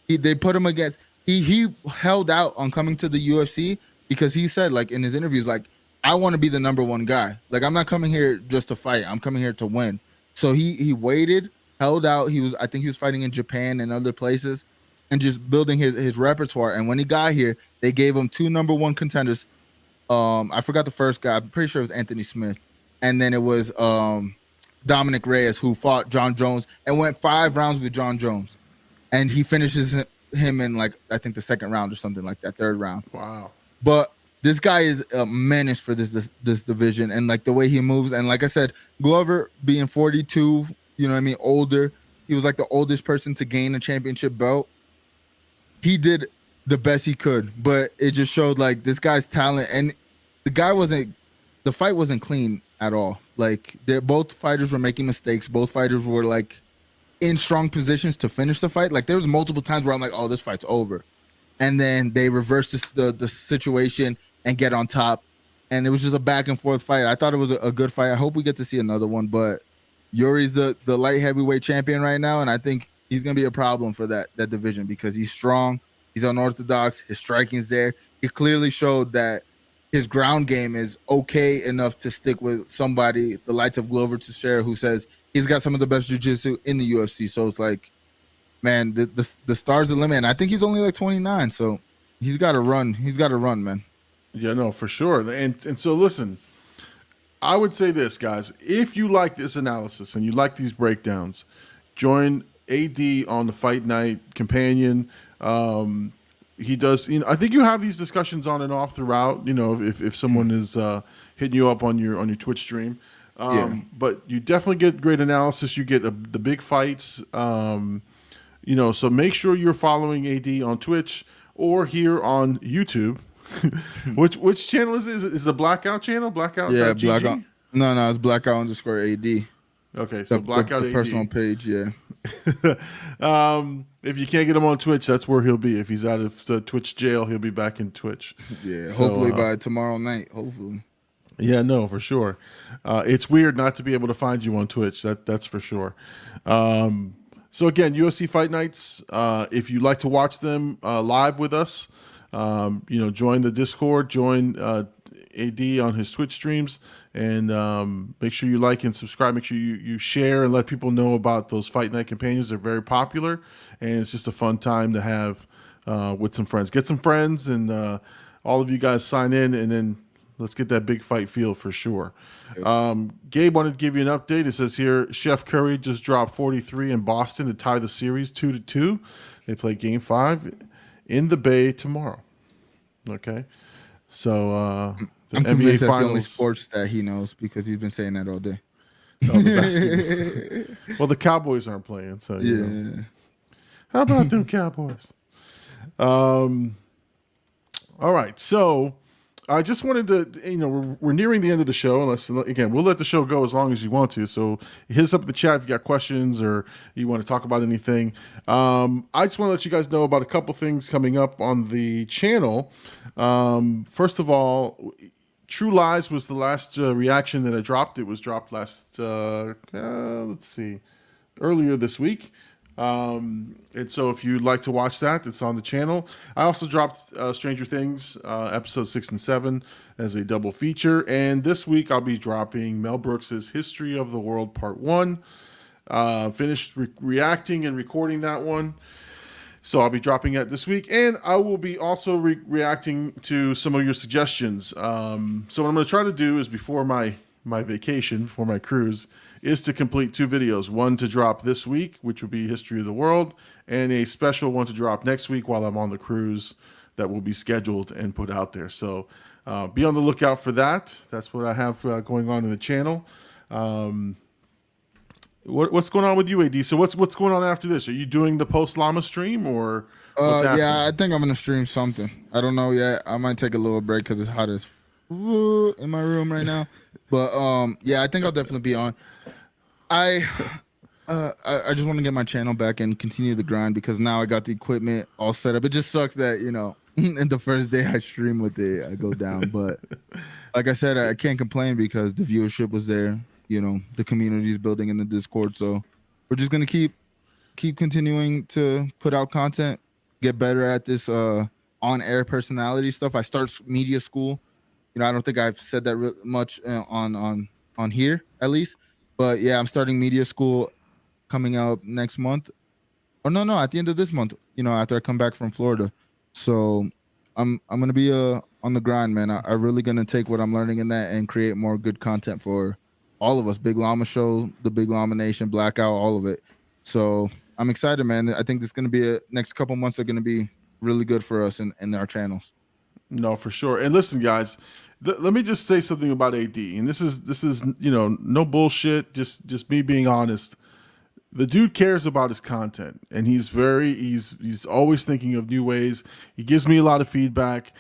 E: They put him against, he held out on coming to the UFC because he said, like, in his interviews, like, I want to be the number 1 guy. Like, I'm not coming here just to fight. I'm coming here to win. So he waited, held out. I think he was fighting in Japan and other places and just building his repertoire. And when he got here, they gave him 2 number 1 contenders. I forgot the first guy. I'm pretty sure it was Anthony Smith. And then it was Dominic Reyes, who fought John Jones and went 5 rounds with John Jones. And he finishes him in, like, I think the 2nd round or something like that, 3rd round.
A: Wow.
E: But this guy is a menace for this division, and like the way he moves. And like I said, Glover being 42, you know what I mean, older. He was like the oldest person to gain a championship belt. He did the best he could, but it just showed like this guy's talent. And the fight wasn't clean at all. Like both fighters were making mistakes. Both fighters were like in strong positions to finish the fight. Like there was multiple times where I'm like, oh, this fight's over. And then they reversed the situation and get on top and it was just a back and forth fight. I thought it was a good fight. I hope we get to see another one, but Yuri's the light heavyweight champion right now, and I think he's gonna be a problem for that division because he's strong, he's unorthodox, his striking's there. He clearly showed that his ground game is okay enough to stick with somebody the likes of Glover Teixeira, who says he's got some of the best jiu-jitsu in the UFC. So it's like, man, the stars the limit. And I think he's only like 29, so he's got to run. He's got to run, man.
A: Yeah, no, for sure. And so listen, I would say this, guys. If you like this analysis and you like these breakdowns, join AD on the Fight Night Companion. He does, I think you have these discussions on and off throughout, if someone is hitting you up on your Twitch stream. But you definitely get great analysis. You get the big fights, so make sure you're following AD on Twitch or here on YouTube. Which channel is it? Is the Blackout channel? Blackout?
E: Yeah, Blackout. No, it's Blackout_AD.
A: Okay, so Blackout
E: the
A: AD.
E: personal page, yeah.
A: If you can't get him on Twitch, that's where he'll be. If he's out of the Twitch jail, he'll be back in Twitch.
E: Yeah,
A: So,
E: hopefully by tomorrow night. Hopefully.
A: Yeah, no, for sure. It's weird not to be able to find you on Twitch. That's for sure. So again, UFC Fight Nights. If you'd like to watch them live with us, join the Discord, join AD on his Twitch streams, and make sure you like and subscribe. Make sure you share and let people know about those Fight Night Companions. They're very popular, and it's just a fun time to have with some friends. Get some friends, and all of you guys sign in, and then let's get that big fight feel for sure. Gabe wanted to give you an update. It says here, Chef Curry just dropped 43 in Boston to tie the series 2-2. They play Game 5 in the Bay tomorrow. Okay, so the
E: I'm
A: NBA
E: convinced that's
A: Finals.
E: the only sports that he knows because he's been saying that all day.
A: Oh, the basketball. Well, the Cowboys aren't playing, so
E: Yeah.
A: How about them Cowboys? All right, so I just wanted to, we're nearing the end of the show. Unless, again, we'll let the show go as long as you want to. So hit us up in the chat if you got questions or you want to talk about anything. I just want to let you guys know about a couple things coming up on the channel. First of all, True Lies was the last reaction that I dropped. It was dropped earlier this week. And so if you'd like to watch that, it's on the channel. I also dropped Stranger Things episodes 6 and 7 as a double feature. And this week I'll be dropping Mel Brooks's History of the World Part 1. Finished reacting and recording that one. So I'll be dropping that this week. And I will be also reacting to some of your suggestions. So what I'm going to try to do is before my vacation, before my cruise, is to complete 2 videos. One to drop this week, which will be History of the World, and a special one to drop next week while I'm on the cruise that will be scheduled and put out there. So be on the lookout for that. That's what I have going on in the channel. What's going on with you, AD? So what's going on after this? Are you doing the post-Llama stream or what's happening?
E: Yeah, I think I'm going to stream something. I don't know yet. I might take a little break because it's hot as in my room right now. But yeah, I think I'll definitely be on. I just want to get my channel back and continue the grind because now I got the equipment all set up. It just sucks that, in the first day I stream with it, I go down. But like I said, I can't complain because the viewership was there. The community's building in the Discord. So we're just going to keep continuing to put out content, get better at this on-air personality stuff. I start media school. I don't think I've said that much on here, at least. But yeah, I'm starting media school coming out next month. Or no, at the end of this month, after I come back from Florida. So I'm going to be on the grind, man. I'm really going to take what I'm learning in that and create more good content for all of us. Big Llama Show, the Big Llama Nation, Blackout, all of it. So I'm excited, man. I think this is going to be next couple months are going to be really good for us in our channels.
A: No, for sure. And listen, guys, let me just say something about AD. And this is no bullshit. Just me being honest. The dude cares about his content, and he's always thinking of new ways. He gives me a lot of feedback.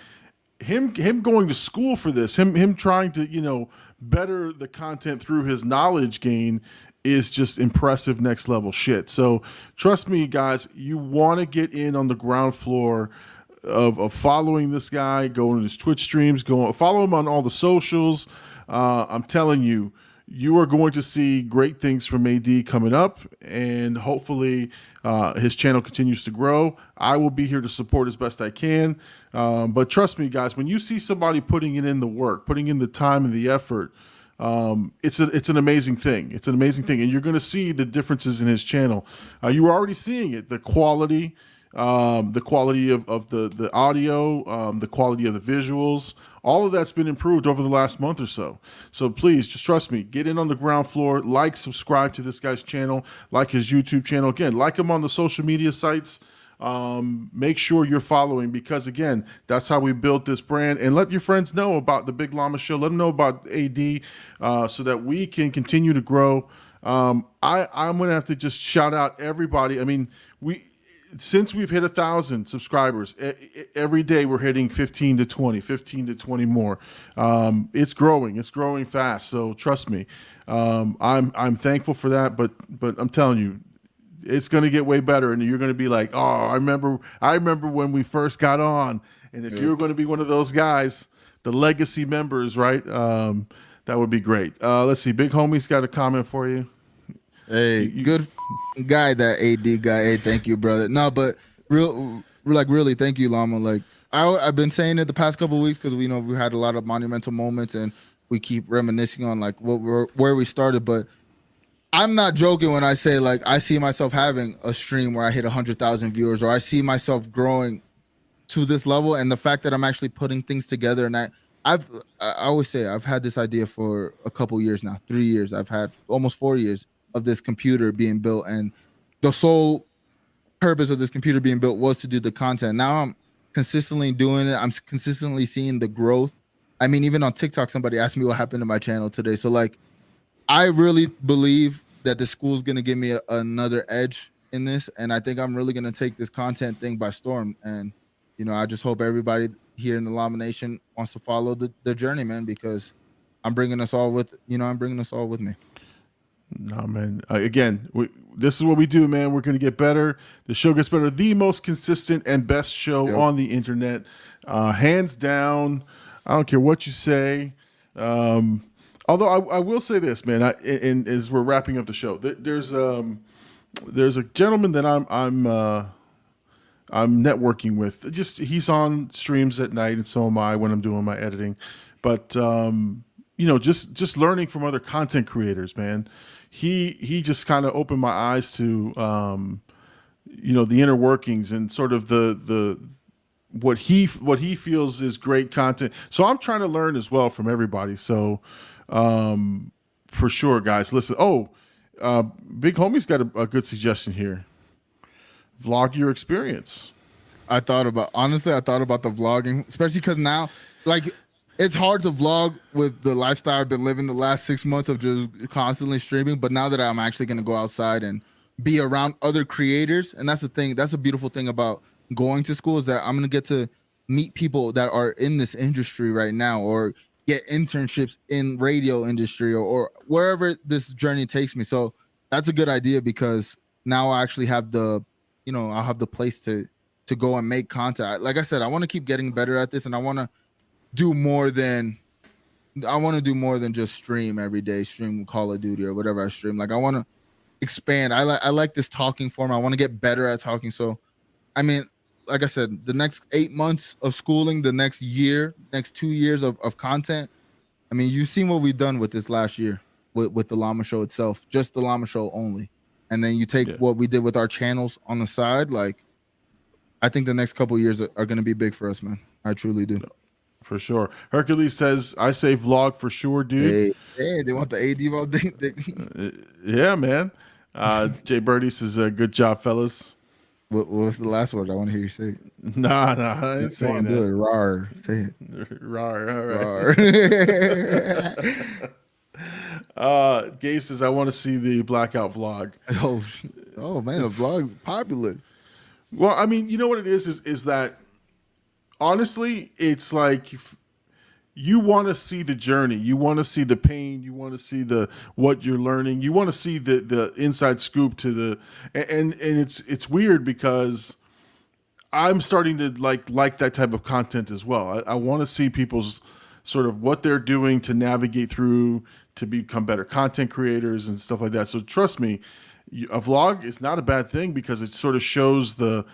A: Him going to school for this, him trying to better the content through his knowledge gain is just impressive next level shit. So trust me, guys, you want to get in on the ground floor of following this guy, going to his Twitch streams, follow him on all the socials. I'm telling you, you are going to see great things from AD coming up, and hopefully his channel continues to grow. I will be here to support as best I can. But trust me, guys, when you see somebody putting in the work, putting in the time and the effort, it's an amazing thing. It's an amazing thing, and you're going to see the differences in his channel. You are already seeing it. The quality of the audio, the quality of the visuals, all of that's been improved over the last month or so. So please, just trust me. Get in on the ground floor. Subscribe to this guy's channel. Like his YouTube channel. Again, like him on the social media sites. Make sure you're following, because again, that's how we built this brand. And let your friends know about the Big Llama Show. Let them know about AD, so that we can continue to grow. I'm going to have to just shout out everybody. I mean, since we've hit 1,000 subscribers, every day we're hitting 15 to 20 more. It's growing fast. So trust me, I'm thankful for that. But I'm telling you, it's going to get way better, and you're going to be like, oh, I remember when we first got on. And if you're going to be one of those guys, the legacy members, right? That would be great. Let's see. Big Homie's got a comment for you.
E: Hey, good guy, that AD guy. Hey, thank you, brother. No, but really, thank you, Llama. Like I've been saying it the past couple of weeks, because we know we had a lot of monumental moments, and we keep reminiscing on like where we started. But I'm not joking when I say, like, I see myself having a stream where I hit 100,000 viewers, or I see myself growing to this level. And the fact that I'm actually putting things together, and I always say I've had this idea for a couple years now, 3 years. I've had almost 4 years of this computer being built, and the sole purpose of this computer being built was to do the content. Now I'm consistently doing it. I'm consistently seeing the growth. I mean, even on TikTok, somebody asked me what happened to my channel today. So like, I really believe that the school is going to give me another edge in this, and I think I'm really going to take this content thing by storm. And I just hope everybody here in the Llama Nation wants to follow the journey, man, because I'm bringing us all with me.
A: No, man. Again, this is what we do, man. We're going to get better. The show gets better. The most consistent and best show on the internet, hands down. I don't care what you say. Although I will say this, man. And as we're wrapping up the show, there's a gentleman that I'm networking with. He's on streams at night, and so am I when I'm doing my editing. But just learning from other content creators, man. He just kind of opened my eyes to the inner workings and sort of the what he feels is great content. So I'm trying to learn as well from everybody. So for sure, guys, listen. Big Homie's got a good suggestion here. Vlog your experience.
E: I thought about the vlogging, especially because now, like, it's hard to vlog with the lifestyle I've been living the last 6 months of just constantly streaming. But now that I'm actually going to go outside and be around other creators, and that's the thing, that's a beautiful thing about going to school, is that I'm going to get to meet people that are in this industry right now, or get internships in radio industry, or wherever this journey takes me. So that's a good idea, because now I actually have I'll have the place to go and make content. Like I said, I want to keep getting better at this, and I want to do more than just stream every day, stream Call of Duty or whatever I stream. Like, I want to expand. I like this talking form. I want to get better at talking. So, I mean, like I said, the next 8 months of schooling, the next 2 years of content. I mean, you've seen what we've done with this last year with the Llama Show itself, just the Llama Show only. And then you take what we did with our channels on the side. Like, I think the next couple of years are going to be big for us, man. I truly do.
A: For sure. Hercules says, I say vlog for sure, dude.
E: Hey, they want the AD vote.
A: Yeah, man. Jay Birdie says, good job, fellas.
E: What was the last word? I want to hear you say it.
A: Nah, I ain't saying that.
E: Do it. Rar. Say it.
A: Rar. All right. Gabe says, I want to see the blackout vlog.
E: Oh man, the vlog's popular.
A: Well, I mean, you know what it is that honestly, it's like you want to see the journey, you want to see the pain, you want to see what you're learning, you want to see the inside scoop to and it's weird because I'm starting to like that type of content as well. I want to see people's sort of what they're doing to navigate through to become better content creators and stuff like that. So trust me, a vlog is not a bad thing because it sort of shows the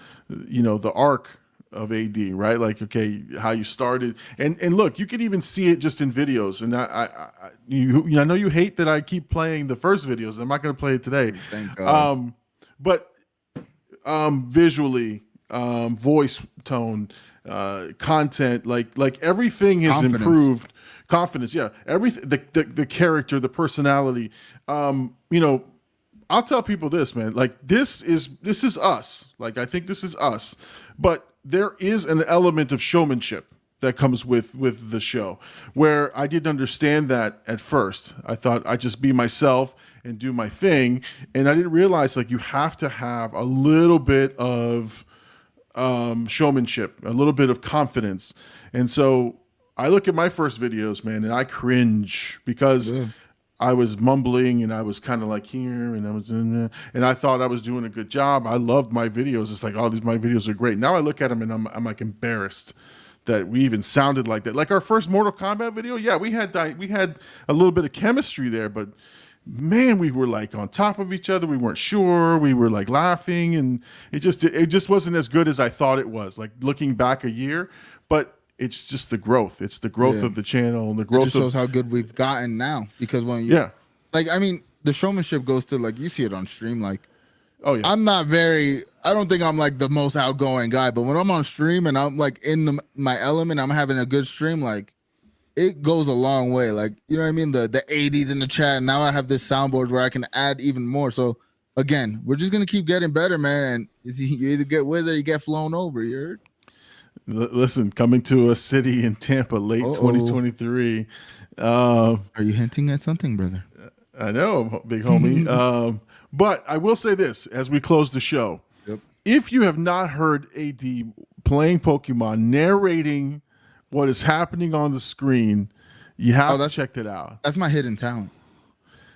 A: arc of AD, right? Like, okay, how you started, and look, you can even see it just in videos. And I know you hate that I keep playing the first videos. I'm not going to play it today.
E: Thank God.
A: But visually, voice tone, content, like everything has
E: Confidence.
A: improved. Confidence, yeah, everything. The character, the personality. I'll tell people this, man. Like this is us. Like I think this is us, but there is an element of showmanship that comes with the show, where I didn't understand that at first. I thought I'd just be myself and do my thing, and I didn't realize like you have to have a little bit of showmanship, a little bit of confidence. And so I look at my first videos, man, and I cringe because I was mumbling and I was kind of like here and I was in there, and I thought I was doing a good job. I loved my videos. It's like, oh, my videos are great. Now I look at them and I'm like embarrassed that we even sounded like that. Like our first Mortal Kombat video, yeah, we had a little bit of chemistry there, but man, we were like on top of each other. We weren't sure. We were like laughing, and it just wasn't as good as I thought it was. Like looking back a year, but it's just the growth. It's the growth of the channel and the growth.
E: It just shows how good we've gotten now. Because when you, like, I mean, the showmanship goes to like you see it on stream. Like,
A: oh yeah,
E: I don't think I'm like the most outgoing guy, but when I'm on stream and I'm like in my element, I'm having a good stream. Like, it goes a long way. Like, you know what I mean? The 80s in the chat. Now I have this soundboard where I can add even more. So again, we're just gonna keep getting better, man. And you either get with it or you get flown over. You heard?
A: Listen, coming to a city in Tampa late 2023.
E: Are you hinting at something, brother?
A: I know, big homie. But I will say this as we close the show.
E: Yep.
A: If you have not heard AD playing Pokemon, narrating what is happening on the screen, you have to check that out.
E: That's my hidden talent.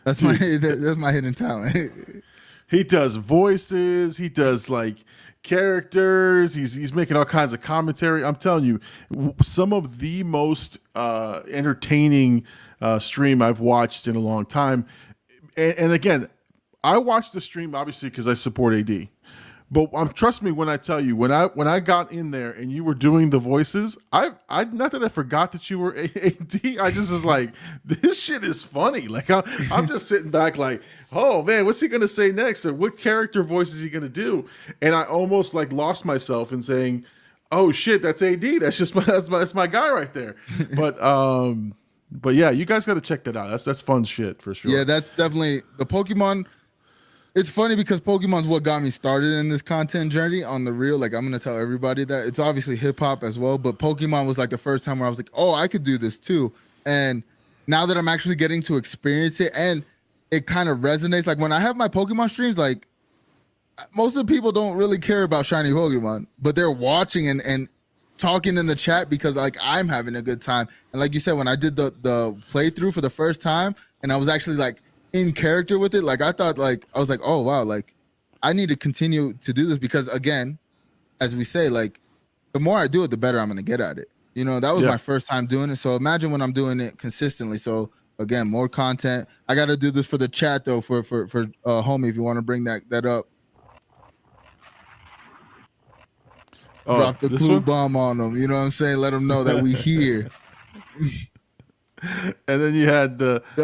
E: That's my hidden talent.
A: He does voices. He does like characters. He's making all kinds of commentary. I'm telling you, some of the most entertaining stream I've watched in a long time. And again, I watched the stream obviously because I support AD. But trust me when I tell you, when I got in there and you were doing the voices, I not that I forgot that you were AD. I just was like, this shit is funny. Like I'm just sitting back like, oh man, what's he gonna say next? Or what character voice is he gonna do? And I almost like lost myself in saying, oh shit, that's AD. That's just that's my guy right there. But yeah, you guys got to check that out. That's fun shit for sure.
E: Yeah, that's definitely the Pokemon. It's funny because Pokemon's what got me started in this content journey on the real. Like, I'm going to tell everybody that it's obviously hip hop as well, but Pokemon was like the first time where I was like, oh, I could do this too. And now that I'm actually getting to experience it and it kind of resonates, like when I have my Pokemon streams, like most of the people don't really care about shiny Pokemon, but they're watching and talking in the chat because like I'm having a good time. And like you said, when I did the playthrough for the first time and I was actually like in character with it, like I thought, like I was like, oh wow, like I need to continue to do this because again, as we say, like the more I do it, the better I'm gonna get at it. You know, that was my first time doing it. So imagine when I'm doing it consistently. So again, more content. I gotta do this for the chat though, for homie, if you want to bring that up. Drop the clue bomb on them. You know what I'm saying? Let them know that we here.
A: And then you had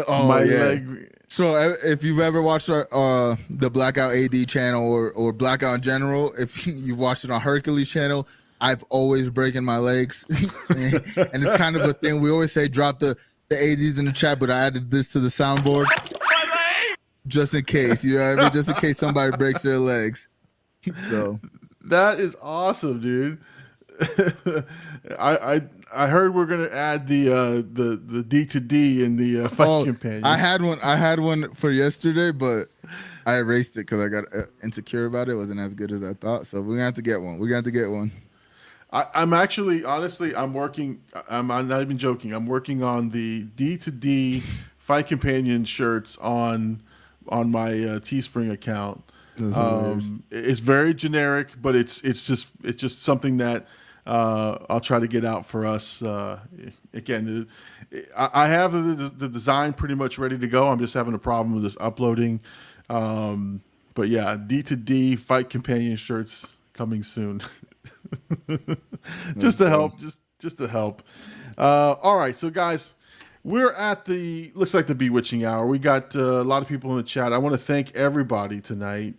A: my leg.
E: So if you've ever watched the Blackout AD channel or Blackout in general, if you've watched it on Hercules channel, I've always breaking my legs. And it's kind of a thing. We always say drop the ADs in the chat, but I added this to the soundboard just in case. You know what I mean? Just in case somebody breaks their legs. So
A: that is awesome, dude. I heard we're gonna add the D to D in the fight companion.
E: I had one for yesterday, but I erased it because I got insecure about it. It wasn't as good as I thought. So we're gonna have to get one.
A: I'm actually, honestly, I'm working. I'm not even joking. I'm working on the D to D fight companion shirts on my Teespring account.
E: That's hilarious.
A: It's very generic, but it's just something that I'll try to get out for us. Again, I have the design pretty much ready to go. I'm just having a problem with this uploading. But yeah, D2D Fight Companion shirts coming soon. just to help. Just to help. All right, so guys, we're at looks like the Bewitching Hour. We got a lot of people in the chat. I want to thank everybody tonight.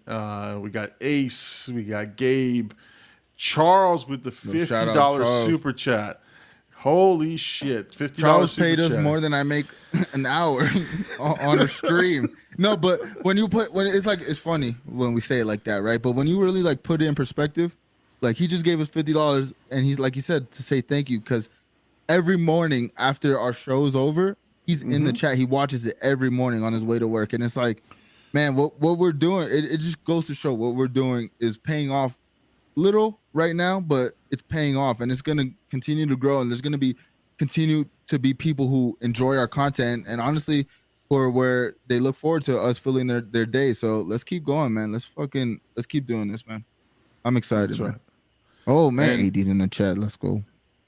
A: We got Ace, we got Gabe, Charles with the $50 super chat. Holy shit, $50
E: Charles
A: super
E: paid us
A: chat.
E: more than I make an hour on a stream. No, but when it's funny when we say it like that, right? But when you really like put it in perspective, like he just gave us $50, and he's like he said to say thank you, because every morning after our show's over, he's in the chat. He watches it every morning on his way to work, and it's like, man, what we're doing, it just goes to show what we're doing is paying off. Little right now, but it's paying off, and it's going to continue to grow, and there's going to continue to be people who enjoy our content, and honestly, or where they look forward to us filling their day. So let's keep going, man. Let's keep doing this, man. I'm excited,
A: That's
E: man.
A: right.
E: Oh man,
A: And
E: AD's in the chat. Let's go.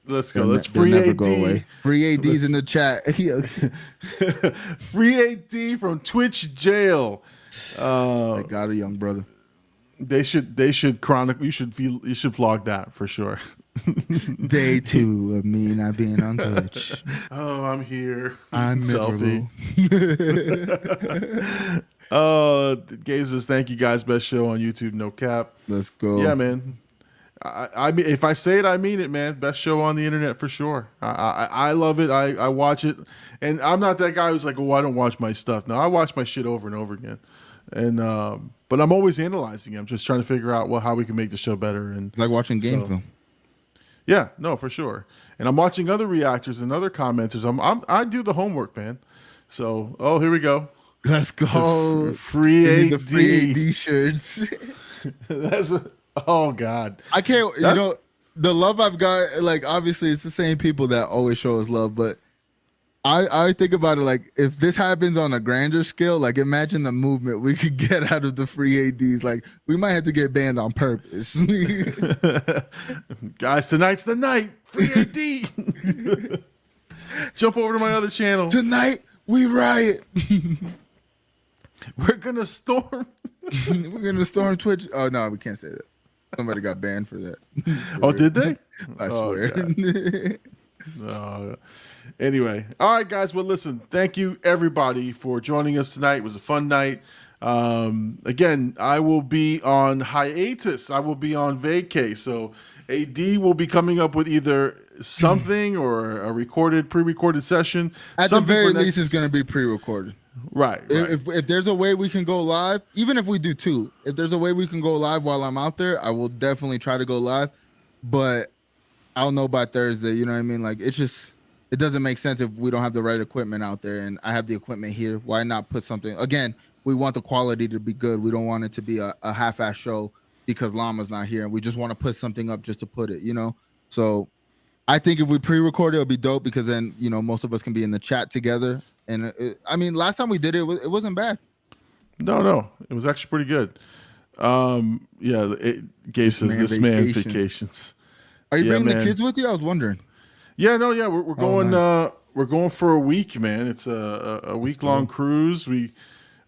A: Let's free
E: never
A: AD.
E: go away. Free AD's in the chat.
A: Free AD from Twitch jail.
E: I got a young brother.
A: They should chronicle. You should vlog that for sure.
E: Day 2 of me not being on Twitch.
A: Oh, I'm here.
E: I'm miserable.
A: Gabe says, thank you guys. Best show on YouTube. No cap.
E: Let's go.
A: Yeah, man. I mean, if I say it, I mean it, man. Best show on the internet for sure. I love it. I watch it, and I'm not that guy who's like, oh, I don't watch my stuff. No, I watch my shit over and over again, and but I'm always analyzing it. I'm just trying to figure out how we can make the show better. And
E: It's like watching game film.
A: yeah, no, for sure. And I'm watching other reactors and other commenters. I do the homework, man. So, here we go.
E: Let's go.
A: Free
E: Give me
A: AD.
E: the free AD shirts.
A: Oh God.
E: I can't, the love I've got, like, obviously it's the same people that always show us love, but I think about it like, if this happens on a grander scale, like, imagine the movement we could get out of the free ADs. Like, we might have to get banned on purpose.
A: Guys, tonight's the night. Free AD. Jump over to my other channel.
E: Tonight, we riot.
A: We're going to storm.
E: We're going to storm Twitch. Oh, no, we can't say that. Somebody got banned for that.
A: Oh, did they?
E: I swear.
A: Anyway, all right, guys. Well, listen, thank you everybody for joining us tonight. It was a fun night. Again, I will be on hiatus. I will be on vacay. So AD will be coming up with either something or a pre-recorded session.
E: At
A: something
E: the very
A: for
E: least, it's going to be pre-recorded.
A: Right.
E: If there's a way we can go live, even if we do 2, if there's a way we can go live while I'm out there, I will definitely try to go live. But I don't know by Thursday. You know what I mean? Like, it doesn't make sense if we don't have the right equipment out there, and I have the equipment here. Why not put something? Again, we want the quality to be good. We don't want it to be a half-ass show because Llama's not here, and we just want to put something up just to put it, So I think if we pre-record it, it'll be dope because then, most of us can be in the chat together. And last time we did it, it wasn't bad.
A: No, it was actually pretty good. Gabe says this man vacations.
E: Are you bringing the kids with you? I was wondering.
A: Yeah, we're going.
E: Nice.
A: We're going for a week, man. It's a week-long cruise. We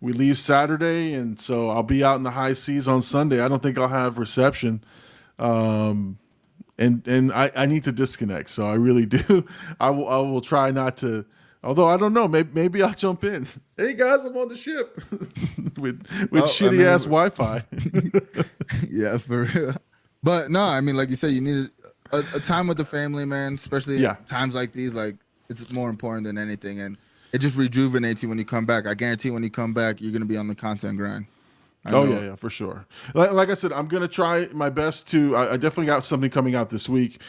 A: leave Saturday, and so I'll be out in the high seas on Sunday. I don't think I'll have reception, and I need to disconnect. So I really do. I will try not to. Although I don't know, maybe I'll jump in. Hey guys, I'm on the ship with shitty ass Wi-Fi.
E: Yeah, for real. But no, like you said, you need a time with the family, man. Especially times like these, like it's more important than anything, and it just rejuvenates you when you come back. I guarantee when you come back, you're gonna be on the content grind.
A: Yeah, for sure. Like I said, I'm gonna try my best to. I definitely got something coming out this week.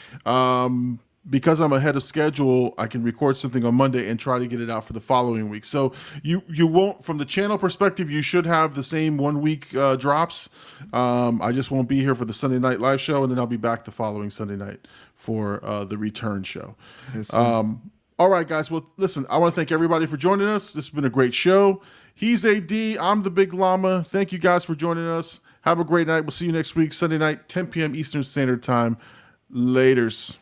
A: Because I'm ahead of schedule, I can record something on Monday and try to get it out for the following week. So you won't, from the channel perspective, you should have the same 1 week drops. I just won't be here for the Sunday night live show, and then I'll be back the following Sunday night for the return show. Yes, all right, guys. Well, listen, I want to thank everybody for joining us. This has been a great show. He's AD. I'm the Big Llama. Thank you guys for joining us. Have a great night. We'll see you next week, Sunday night, 10 p.m. Eastern Standard Time. Laters.